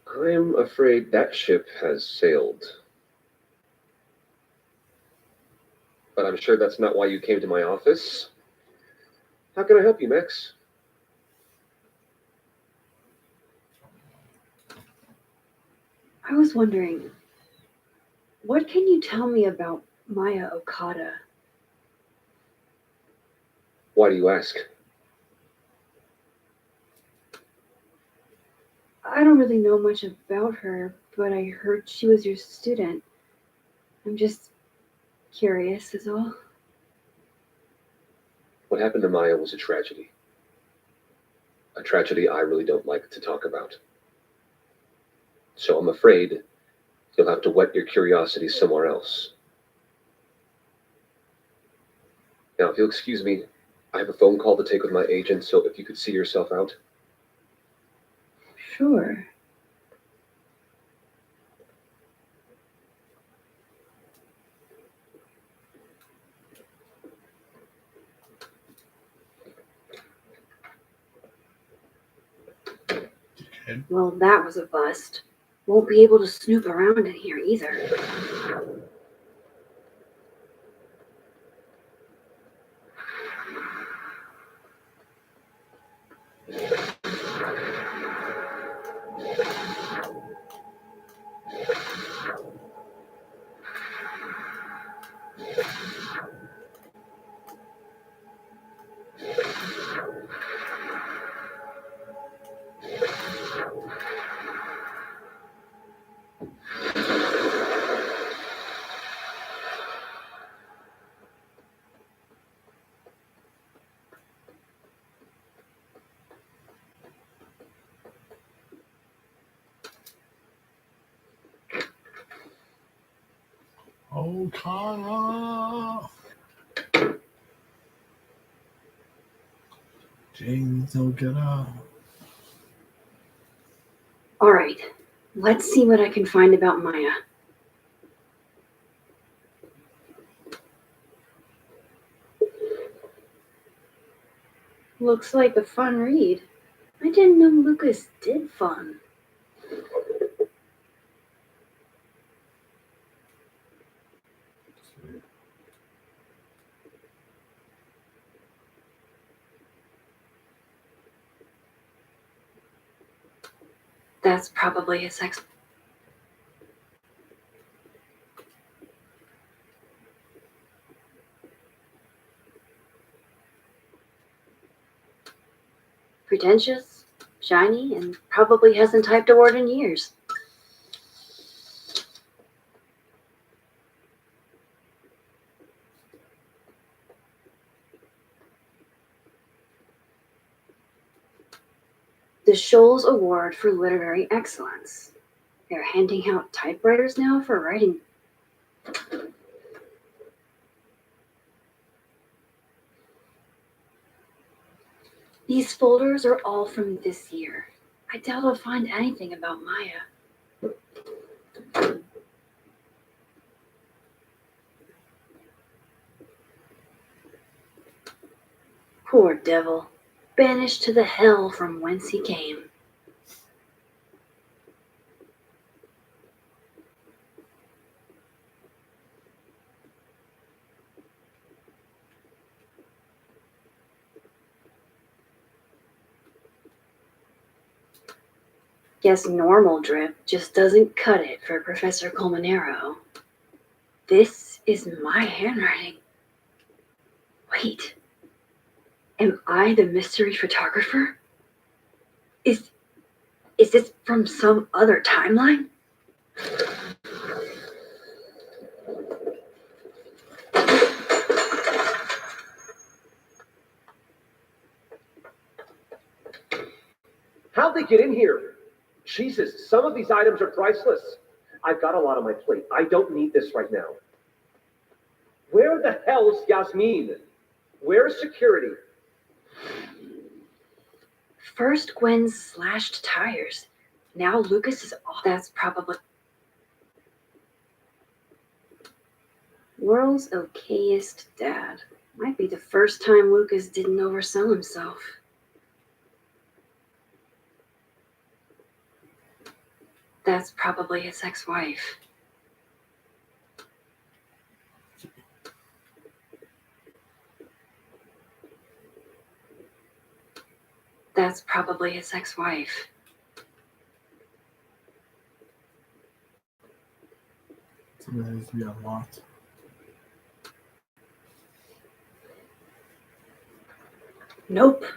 I'm afraid that ship has sailed. But I'm sure that's not why you came to my office. How can I help you, Max? I was wondering, What can you tell me about Maya Okada? Why do you ask? I don't really know much about her, but I heard she was your student. I'm just curious, is all. What happened to Maya was a tragedy. A tragedy I really don't like to talk about. So I'm afraid you'll have to whet your curiosity somewhere else. Now, if you'll excuse me, I have a phone call to take with my agent, so if you could see yourself out. Sure. Good. Well, that was a bust. Won't be able to snoop around in here either. Oh, Connor. James, don't get up. All right, let's see what I can find about Maya. Looks like a fun read. I didn't know Lucas did fun. That's probably his ex. Pretentious, shiny, and probably hasn't typed a word in years. The Scholes Award for Literary Excellence. They're handing out typewriters now for writing. These folders are all from this year. I doubt I'll find anything about Maya. Poor devil, banished to the hell from whence he came. Guess normal drip just doesn't cut it for Professor Colmenero. This is my handwriting. Wait, am I the mystery photographer? Is this from some other timeline? How'd they get in here? Jesus, some of these items are priceless. I've got a lot on my plate. I don't need this right now. Where the hell's Yasmin? Where's security? First Gwen's slashed tires. Now Lucas is off. That's probably world's okayest dad. Might be the first time Lucas didn't oversell himself. That's probably his ex-wife. That's probably his ex-wife. So that needs to be unlocked. Nope. To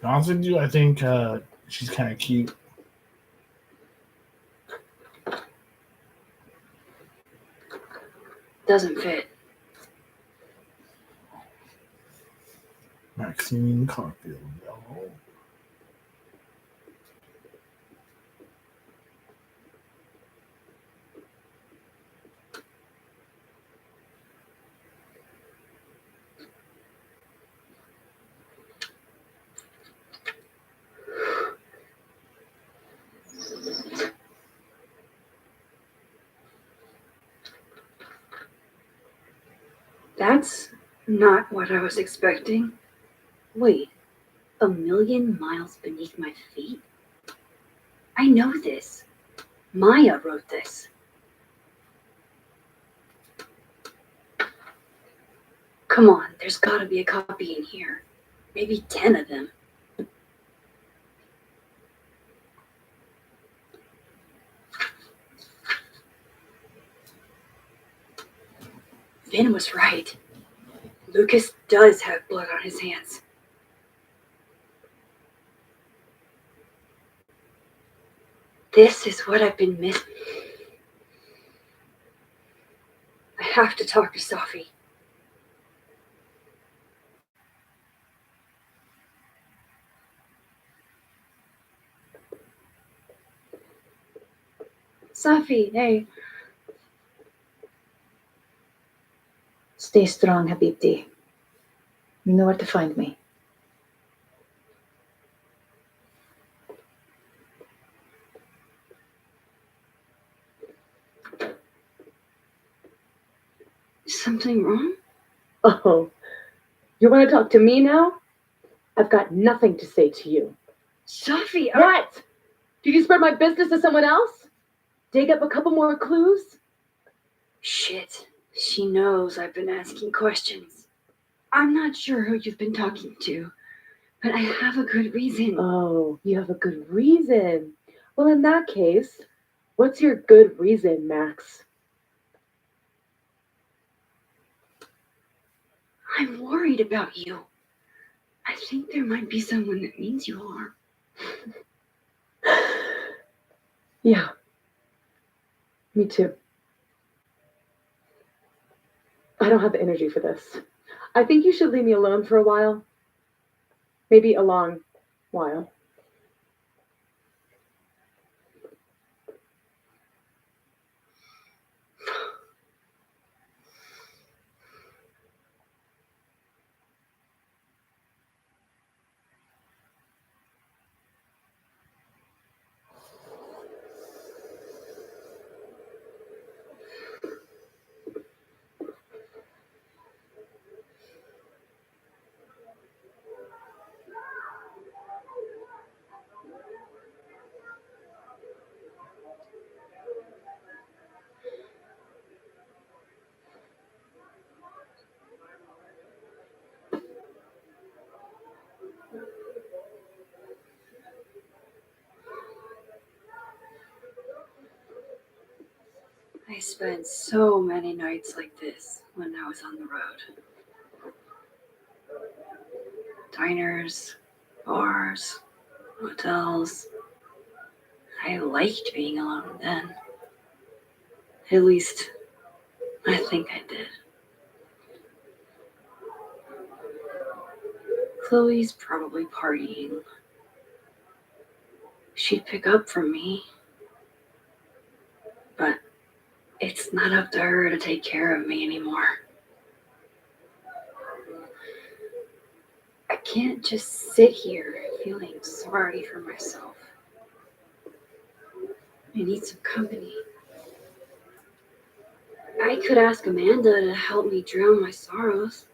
be honest with you, I think she's kind of cute. Doesn't fit. Maxine Caulfield. Oh. That's not what I was expecting. Wait, 1,000,000 miles beneath my feet? I know this. Maya wrote this. Come on, there's gotta be a copy in here. Maybe 10 of them. Vin was right. Lucas does have blood on his hands. This is what I've been missing. I have to talk to Safi. Safi, hey. Stay strong, Habibti. You know where to find me. Is something wrong? Oh, you want to talk to me now? I've got nothing to say to you. Safi, What? Did you spread my business to someone else? Dig up a couple more clues? Shit. She knows I've been asking questions. I'm not sure who you've been talking to, but I have a good reason. Oh, you have a good reason. Well, in that case, what's your good reason, Max? I'm worried about you. I think there might be someone that means you harm. Yeah. Me too. I don't have the energy for this. I think you should leave me alone for a while. Maybe a long while. I spent so many nights like this when I was on the road. Diners, bars, hotels. I liked being alone then. At least, I think I did. Chloe's probably partying. She'd pick up from me. But it's not up to her to take care of me anymore. I can't just sit here feeling sorry for myself. I need some company. I could ask Amanda to help me drown my sorrows.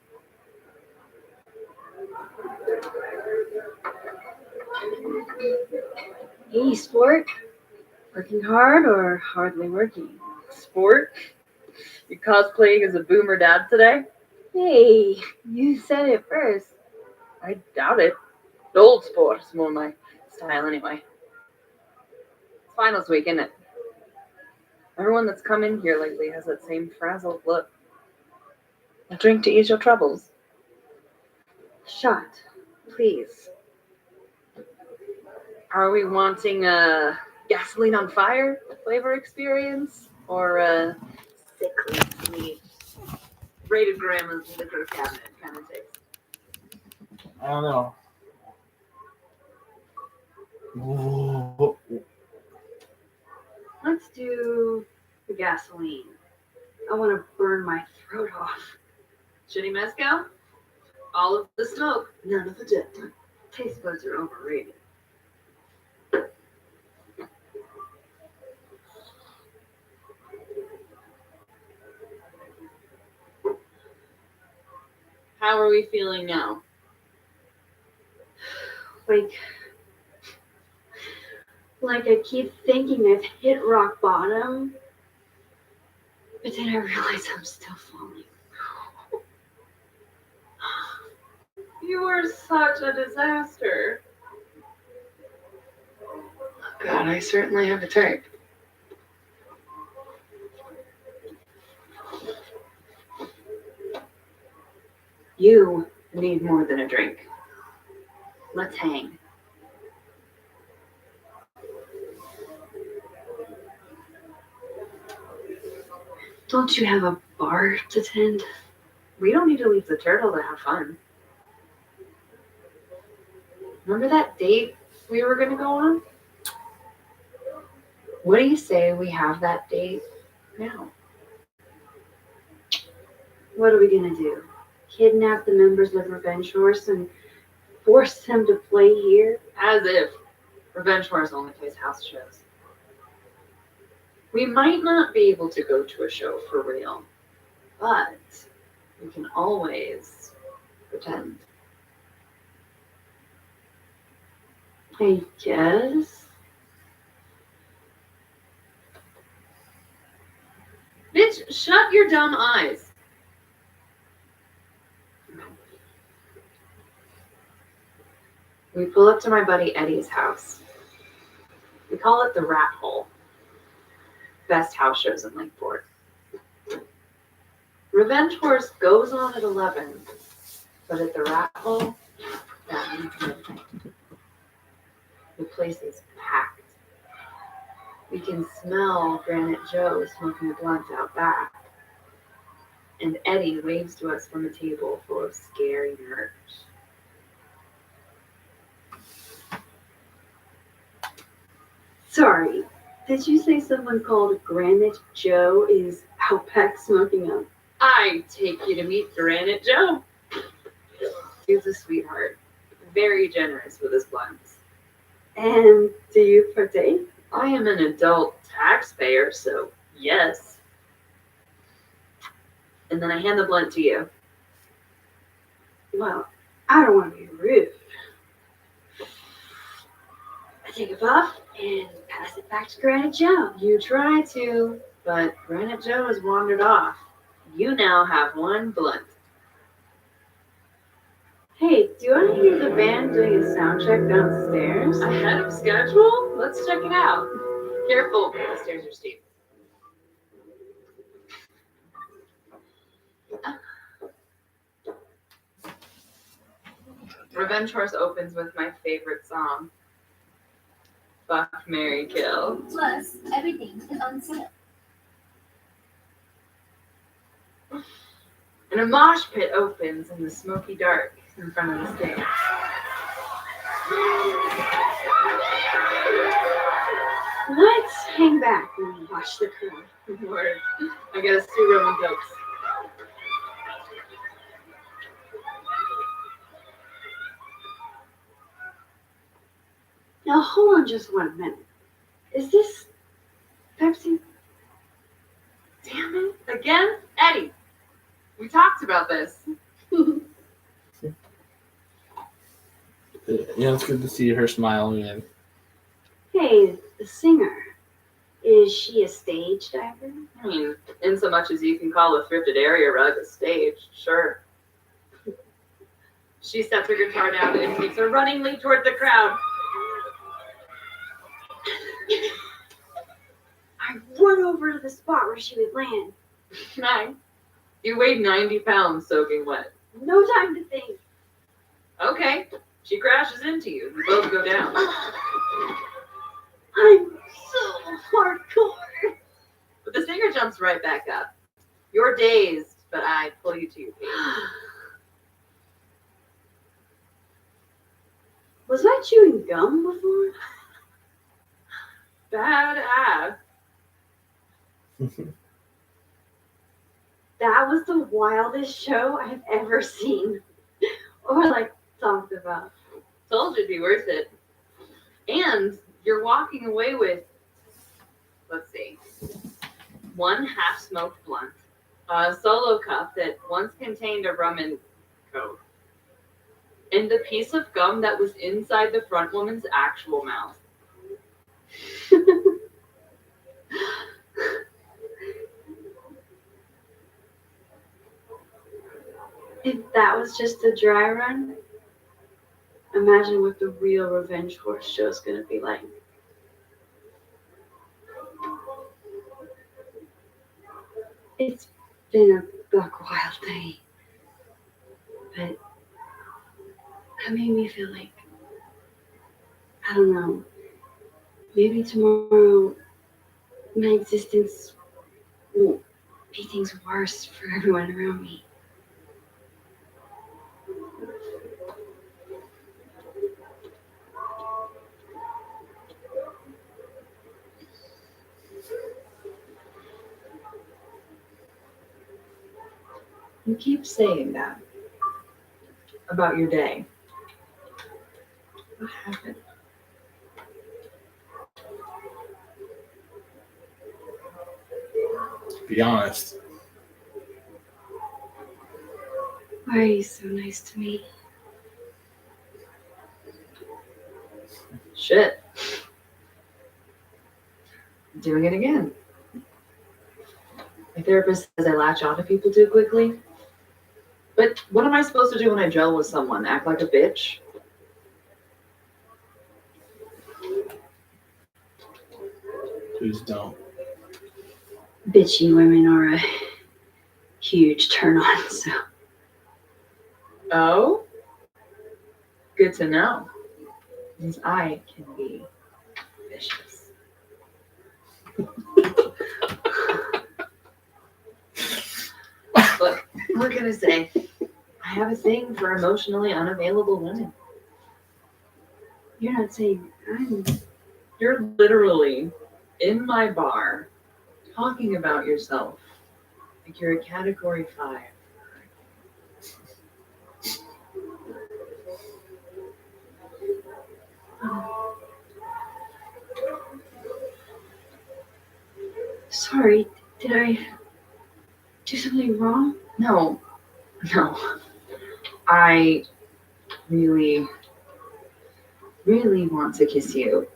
Hey, sport. Working hard or hardly working? Sport? You cosplaying as a boomer dad today? Hey, you said it first. I doubt it. Old sport's more my style anyway. Finals week, isn't it? Everyone that's come in here lately has that same frazzled look. A drink to ease your troubles. Shot, please. Are we wanting a gasoline on fire flavor experience or a sickly sweet rated grandma's liquor cabinet kind of taste? I don't know. Ooh. Let's do the gasoline. I want to burn my throat off. Shitty mezcal? All of the smoke, none of the dip. Taste buds are overrated. How are we feeling now? Like I keep thinking I've hit rock bottom, but then I realize I'm still falling. You were such a disaster. God, I certainly have a type. You need more than a drink. Let's hang. Don't you have a bar to tend? We don't need to leave the turtle to have fun. Remember that date we were going to go on? What do you say we have that date now? What are we gonna do? Kidnap the members of Revenge Horse and force them to play here? As if Revenge Horse only plays house shows. We might not be able to go to a show for real, but we can always pretend. I guess. Bitch, shut your dumb eyes. We pull up to my buddy Eddie's house. We call it the Rat Hole. Best house shows in Lakeport. Revenge Horse goes on at 11, but at the Rat Hole, that means midnight. The place is packed. We can smell Granite Joe smoking a blunt out back. And Eddie waves to us from a table full of scary merch. Sorry, did you say someone called Granite Joe is out back smoking up? I take you to meet Granite Joe. He's a sweetheart. Very generous with his blunts. And do you partake? I am an adult taxpayer, so yes. And then I hand the blunt to you. Well, I don't want to be rude. I take a puff and pass it back to Granite Joe. You try to, but Granite Joe has wandered off. You now have one blunt. Hey, do I hear the band doing a sound check downstairs? Ahead of schedule? Let's check it out. Careful, the stairs are steep. Revenge Horse opens with my favorite song. Fuck, marry, kill. Plus, everything is on sale. And a mosh pit opens in the smoky dark in front of the stage. Let's hang back and watch the crowd. Word. I get us 2 Roman Cokes. Now hold on just 1 minute. Is this Pepsi? Damn it. Again? Eddie, we talked about this. Yeah, it's good to see her smile again. Hey, the singer. Is she a stage diver? I mean, in so much as you can call a thrifted area rug a stage, sure. She sets her guitar down and takes a running leap toward the crowd. swung over to the spot where she would land. Nice. You weighed 90 pounds soaking wet. No time to think. Okay. She crashes into you. You both go down. I'm so hardcore. But the singer jumps right back up. You're dazed, but I pull you to your feet. Was I chewing gum before? Badass. That was the wildest show I've ever seen. Or like talked about. Told you it'd be worth it. And you're walking away with, let's see, 1 half-smoked blunt, a solo cup that once contained a rum and coke, and the piece of gum that was inside the front woman's actual mouth. If that was just a dry run, imagine what the real Revenge Horse show is going to be like. It's been a buck wild day, but that made me feel like, I don't know, maybe tomorrow my existence will be things worse for everyone around me. You keep saying that about your day. What happened? Be honest. Why are you so nice to me? Shit. Doing it again. My therapist says I latch on to people too quickly. But what am I supposed to do when I gel with someone? Act like a bitch? Please don't. Bitchy women are a huge turn on, so. Oh? Good to know. Because I can be vicious. Look, what can I say? I have a thing for emotionally unavailable women. You're not saying I'm. You're literally in my bar talking about yourself like you're a category 5. Sorry, did I do something wrong? No. I really want to kiss you.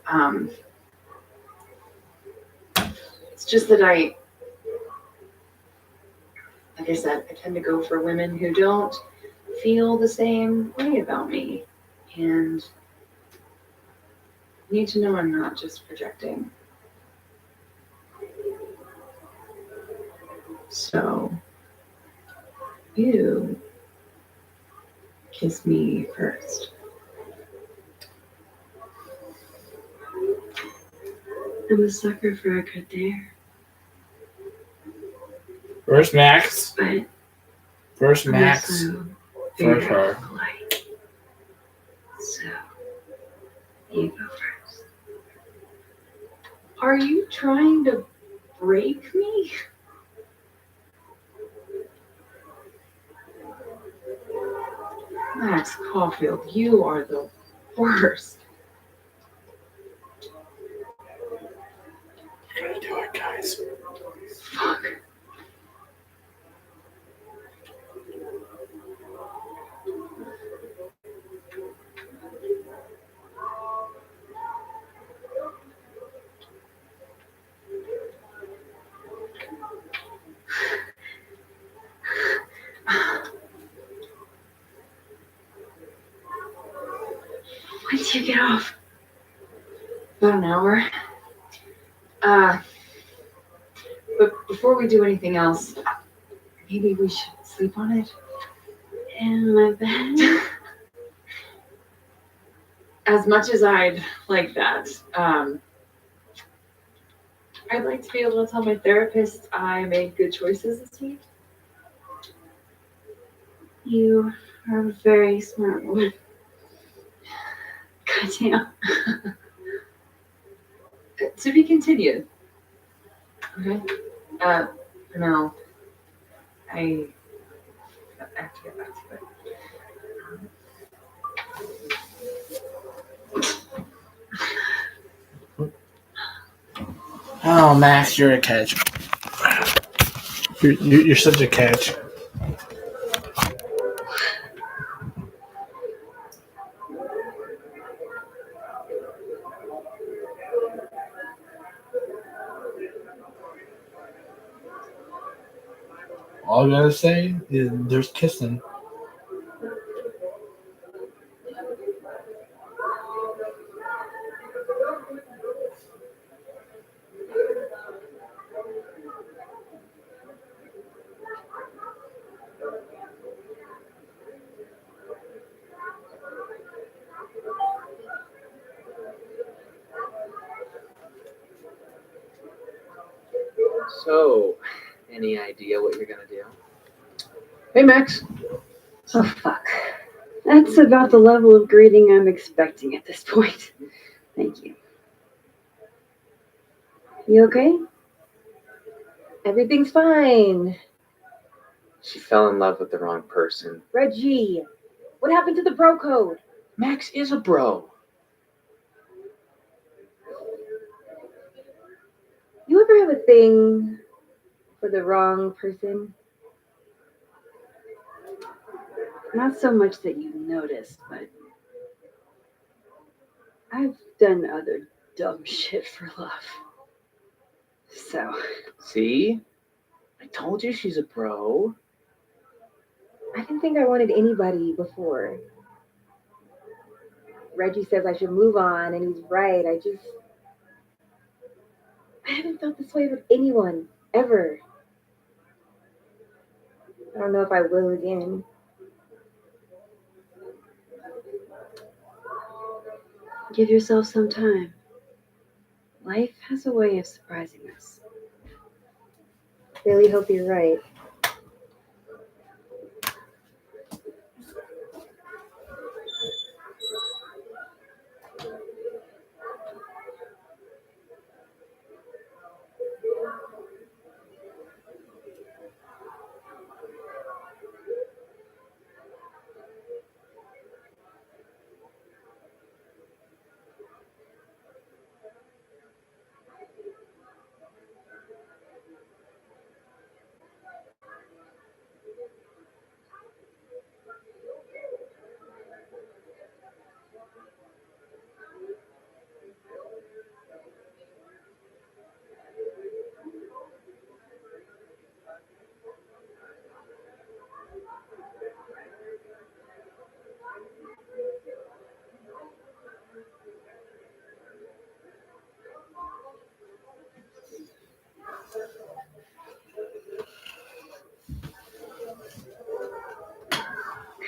It's just that like I said, I tend to go for women who don't feel the same way about me. And you need to know I'm not just projecting. So, you kiss me first. I'm a sucker for a good dare. First Max. But First I'm Max. also First very her. polite. So, you go first. Are you trying to break me? Max Caulfield, you are the worst. You're gonna do it, guys. Fuck. When do you get off? About an hour. But before we do anything else, maybe we should sleep on it. In my bed. As much as I'd like that, I'd like to be able to tell my therapist I made good choices this week. You are a very smart woman. Goddamn. To be continued. Okay. For now, I have to get back to it. Oh, Max, you're a catch. You're such a catch. All I gotta say is there's kissing. So, any idea what you're gonna do? Hey, Max. Oh, fuck. That's about the level of greeting I'm expecting at this point. Thank you. You okay? Everything's fine. She fell in love with the wrong person. Reggie, what happened to the bro code? Max is a bro. You ever have a thing for the wrong person? Not so much that you noticed, but I've done other dumb shit for love. So, See? I told you she's a bro. I didn't think I wanted anybody before. Reggie says I should move on, and he's right. I haven't felt this way with anyone, ever. I don't know if I will again. give yourself some time. Life has a way of surprising us. Really hope you're right.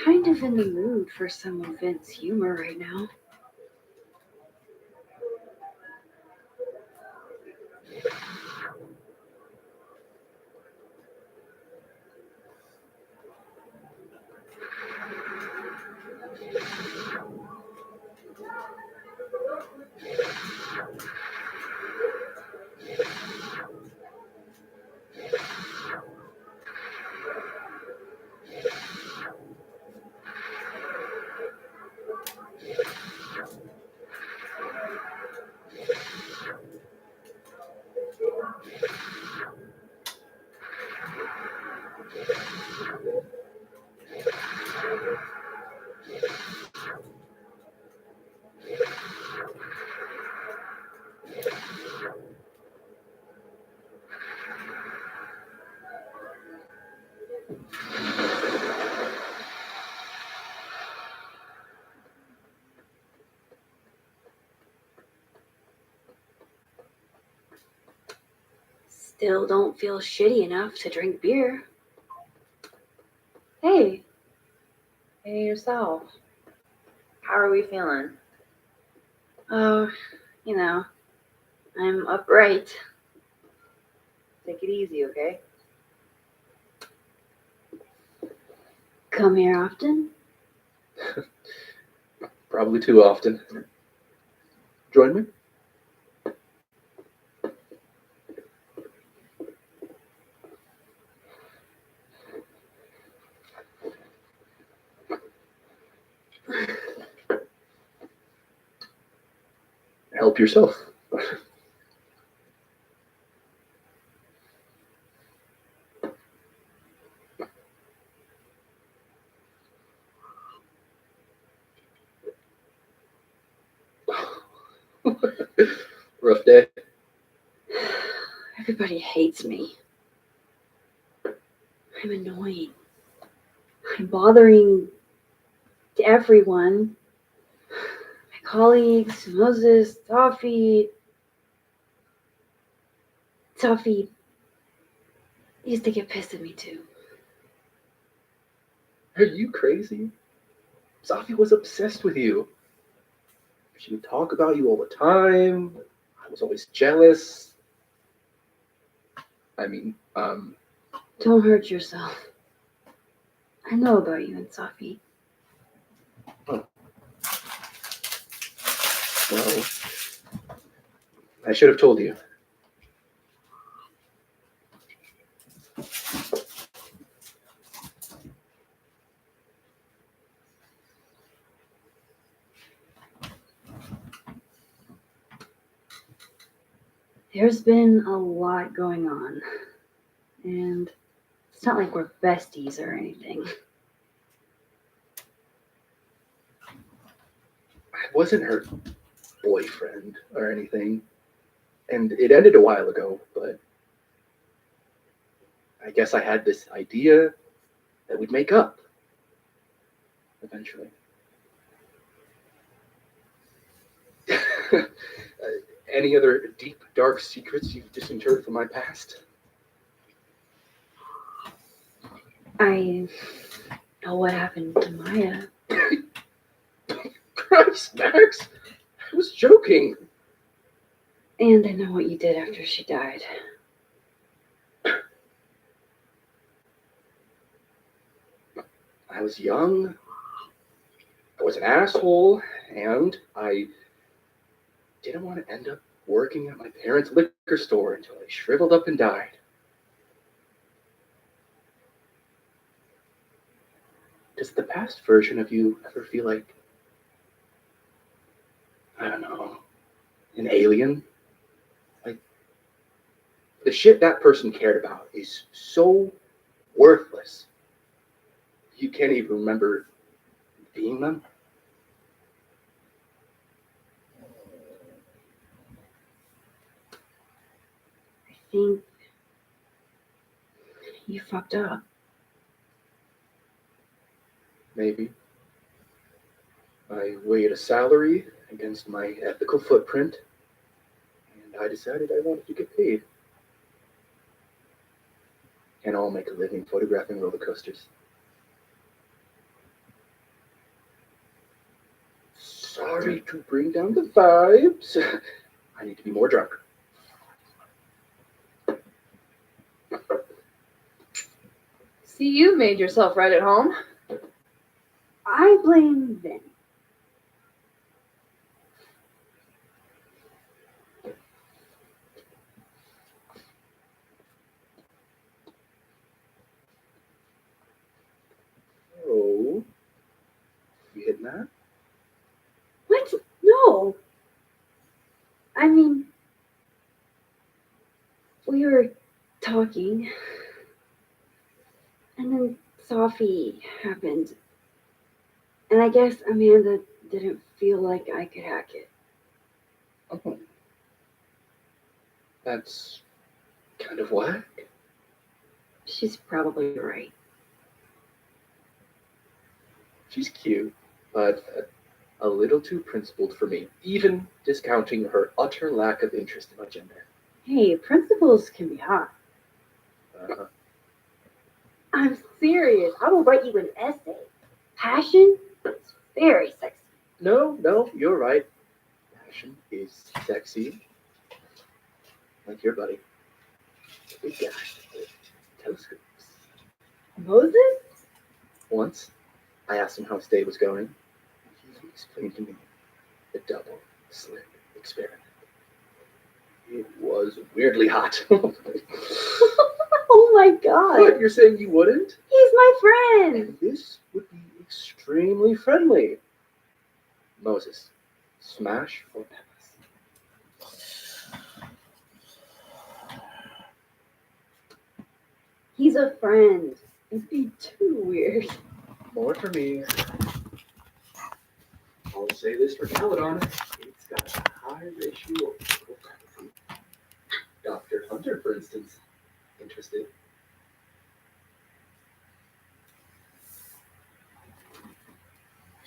Kind of in the mood for some of Vince's humor right now. still don't feel shitty enough to drink beer. Hey, Hey yourself. How are we feeling? oh, you know, I'm upright. Take it easy, okay? Come here often? Probably too often. Join me? Help yourself. Rough day. Everybody hates me. I'm annoying. I'm bothering everyone. My colleagues, Moses, Toffee used to get pissed at me too. Are you crazy? Safi was obsessed with you. She would talk about you all the time. I was always jealous. I mean, Don't hurt yourself. I know about you and Safi. well, I should have told you. There's been a lot going on. And it's not like we're besties or anything. I wasn't her boyfriend or anything. And it ended a while ago, but I guess I had this idea that we'd make up eventually. Any other deep, dark secrets you've disinterred from my past? I know what happened to Maya. Christ, Max! I was joking. And I know what you did after she died. I was young, I was an asshole, and I didn't want to end up working at my parents' liquor store until I shriveled up and died. Does the past version of you ever feel like, I don't know, an alien? Like, the shit that person cared about is so worthless. You can't even remember being them. I think you fucked up. Maybe. I weighed a salary against my ethical footprint, and I decided I wanted to get paid. Can't all make a living photographing roller coasters. Sorry to bring down the vibes. I need to be more drunk. See, you made yourself right at home. I blame Vin. Oh, you hitting that? What? No. I mean, we were talking, and then Sophie happened. And I guess Amanda didn't feel like I could hack it. Oh, that's kind of whack. She's probably right. She's cute, but a little too principled for me, even discounting her utter lack of interest in my gender. Hey, principals can be hot. Uh-huh. I'm serious. I will write you an essay. Passion? It's very sexy. No, you're right. Passion is sexy. Like your buddy. Big guy with telescopes. Moses? Once, I asked him how his day was going. He explained to me the double slit experiment. It was weirdly hot. Oh my god. What, you're saying you wouldn't? He's my friend. This would be extremely friendly. Moses, smash or pass? He's a friend. It'd be too weird. More for me. I'll say this for Caledon. It's got a high ratio of physical faculty. Dr. Hunter, for instance, interested.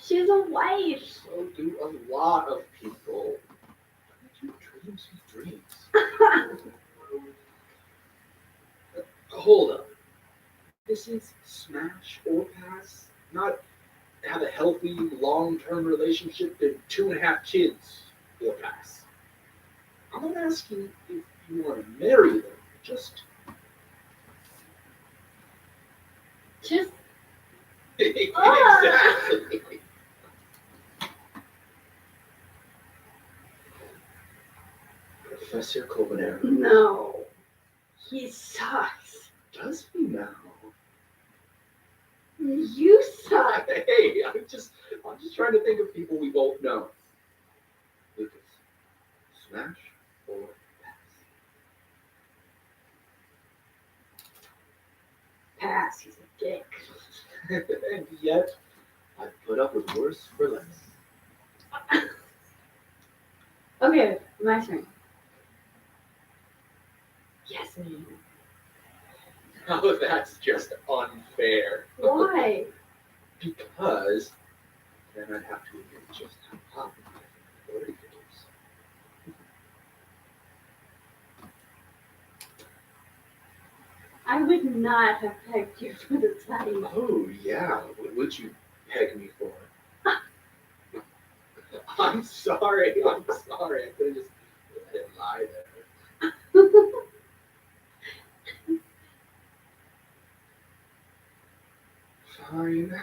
She's a wife. So do a lot of people. Why don't you dream sweet dreams? Hold up. This is smash or pass, not have a healthy long-term relationship and 2.5 kids or pass. I'm not asking if you want to marry them, just exactly. Professor Colbert. No. He sucks. Does he now? You suck. Hey, I'm just trying to think of people we both know. Lucas, smash or Pass. He's a dick. pass? And yet, I've put up with worse for less. Okay, my turn. Yes, me. Oh, that's just unfair. Why? Because then I'd have to admit just how hot my authority is. I would not have pegged you for the time. Oh, yeah. What would you peg me for? I'm sorry. I could have just let it lie there. Fine.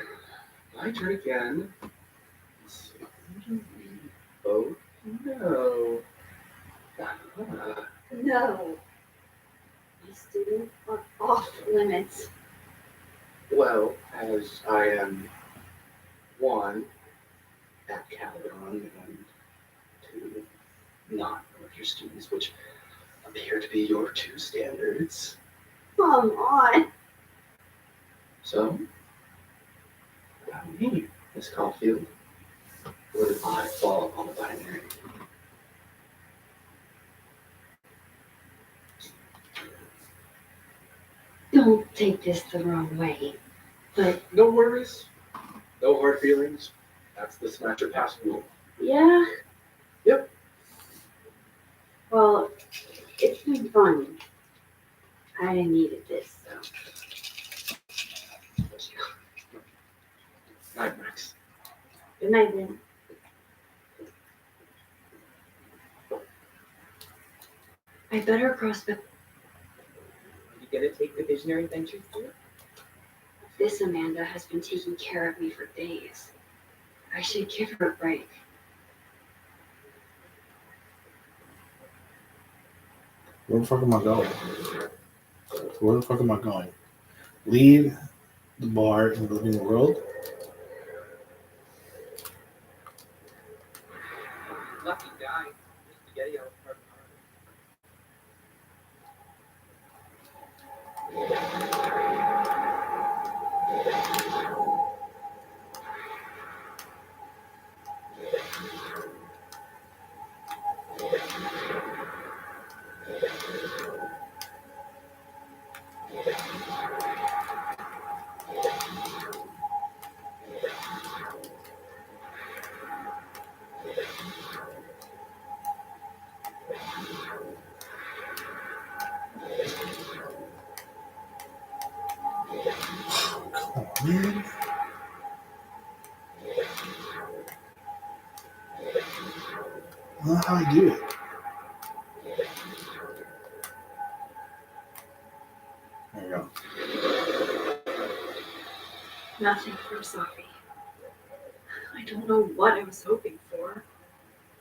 My turn again. So who do we both know? No. My students are off limits. Well, as I am one at Caledon and two not one of your students, which appear to be your two standards. Come on. So, what about me, Miss Caulfield? Where did I fall on the binary? Don't take this the wrong way, but No worries. No hard feelings. That's the smash or pass rule. yeah. Yep. Well, it's been fun. I needed this, so. Night, Max. Good night, then. I better cross the. Are you gonna take the visionary ventures too? This Amanda has been taking care of me for days. I should give her a break. Where the fuck am I going? Where the fuck am I going? Leave the bar in the living world? Lucky guy. Spaghetti out of dude. I don't know how I do it. There you go. Nothing from Sophie. I don't know what I was hoping for.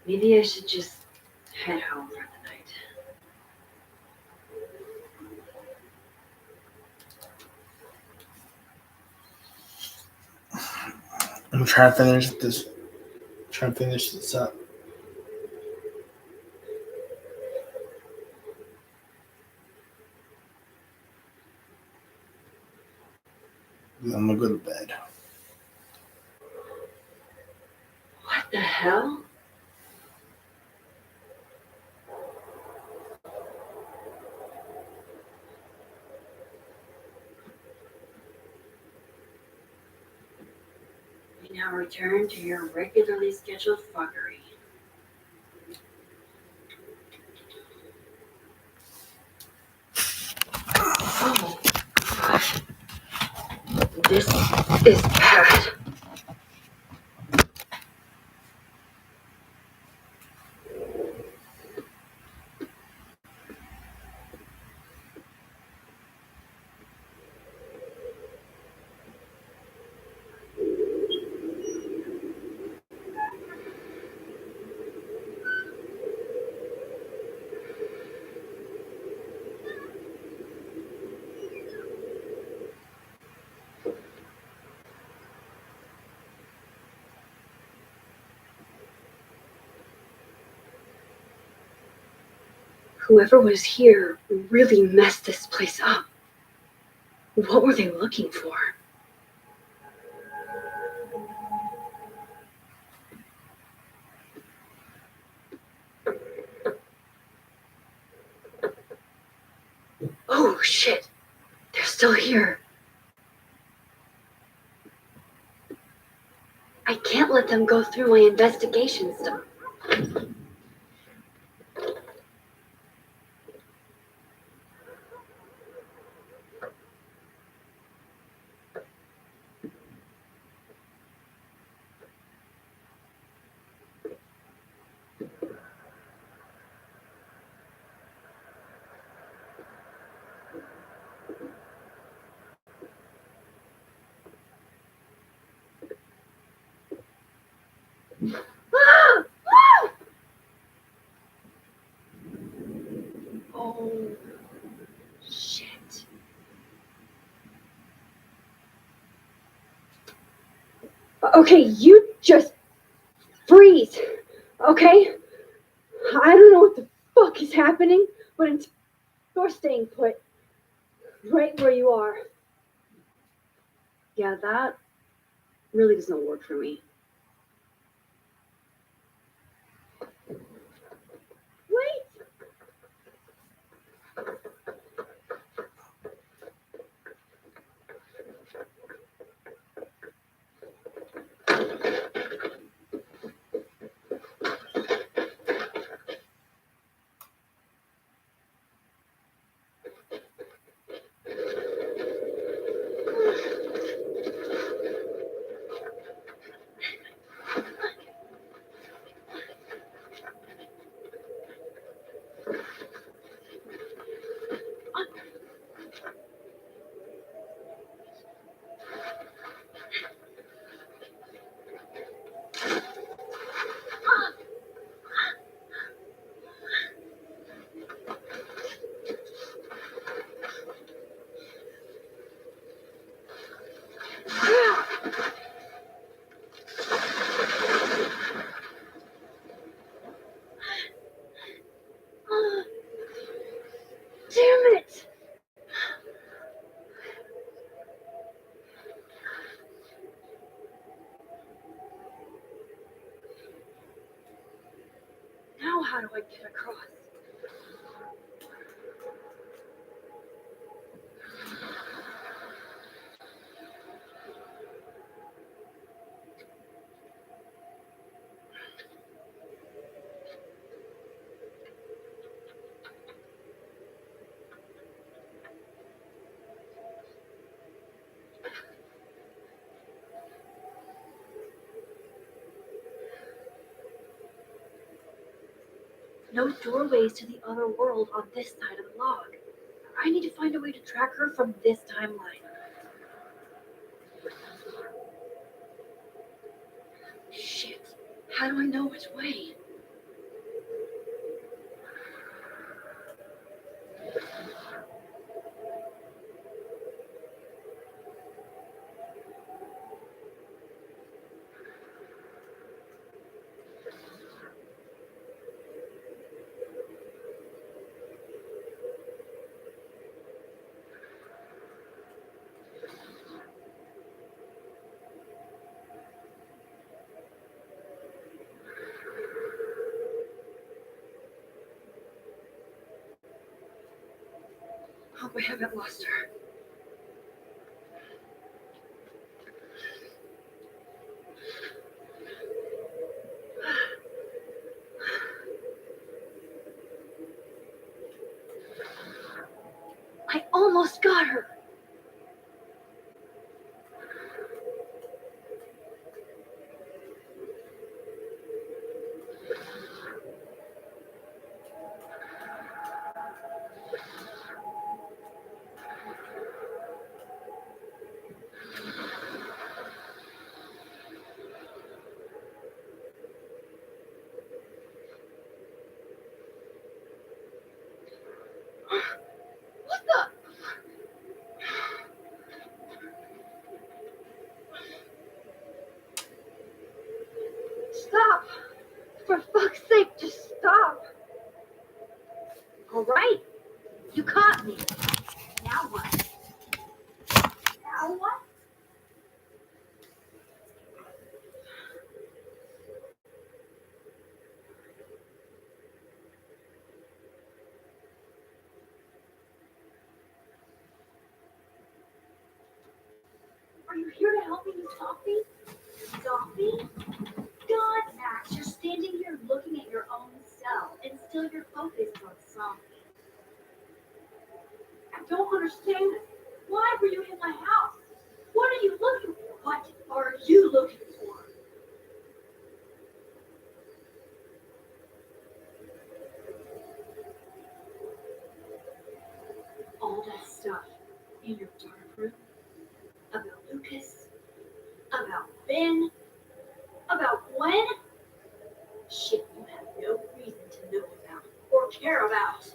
Maybe I should just head home for the night. I'm trying to finish this. Trying to finish this up. I'm gonna go to bed. What the hell? We now return to your regularly scheduled fuckery. Oh, God. This is bad. Whoever was here really messed this place up. What were they looking for? Oh, shit. They're still here. I can't let them go through my investigation stuff. Ah! Ah! Oh, shit. Okay, you just freeze, okay? I don't know what the fuck is happening, but you're staying put right where you are. Yeah, that really doesn't work for me. Wait! Damn it! Now how do I get across? No doorways to the other world on this side of the log. I need to find a way to track her from this timeline. Shit. How do I know which way? Hope I haven't lost her. I almost got her. What the? Stop! For fuck's sake, just stop! All right, you caught me. Now what? Now what? Are you here to help me, Sophie? Sophie? God, Max, you're standing here looking at your own cell, and still your focus is on Sophie. I don't understand. Why were you in my house? What are you looking for? What are you looking for? All that stuff in your dark room about Lucas, about Ben, about Gwen. Shit you have no reason to know about or care about.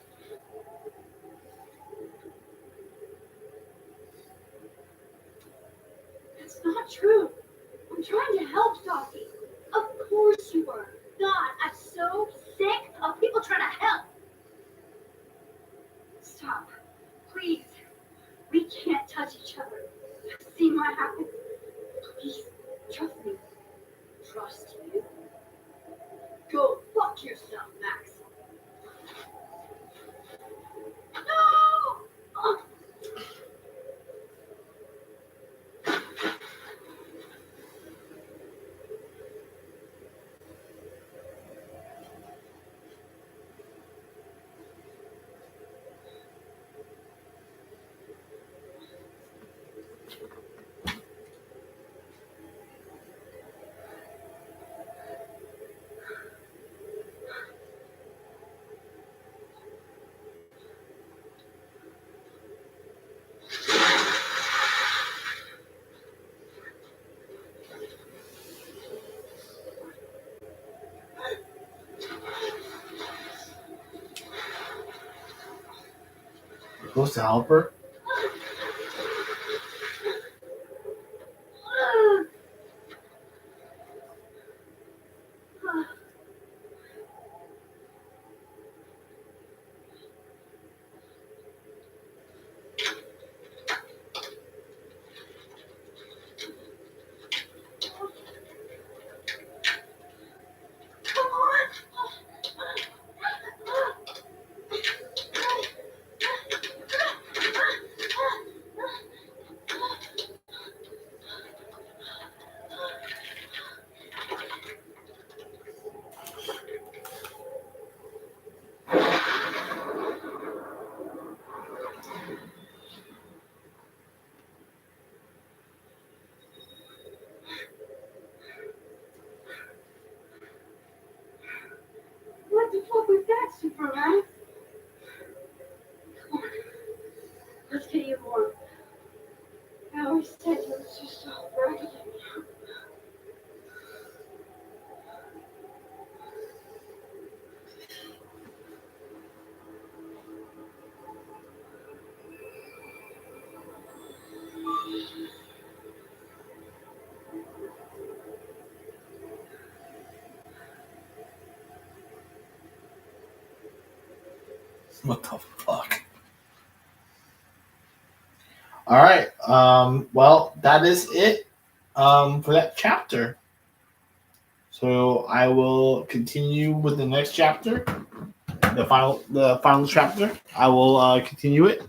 That's not true. I'm trying to help Sophie. Of course you are. God, I'm so sick of people trying to help. Stop. Please. We can't touch each other. I've seen what happens. Please, trust me. Trust you? Go fuck yourself, Max. No! Oh. We're supposed to help her? Let's get you warm. I always said you were too soft, right? What the fuck? All right. Well, that is it for that chapter. So I will continue with the next chapter, the final chapter. I will continue it.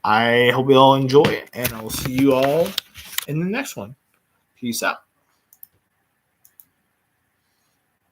I hope you all enjoy it, and I will see you all in the next one. Peace out.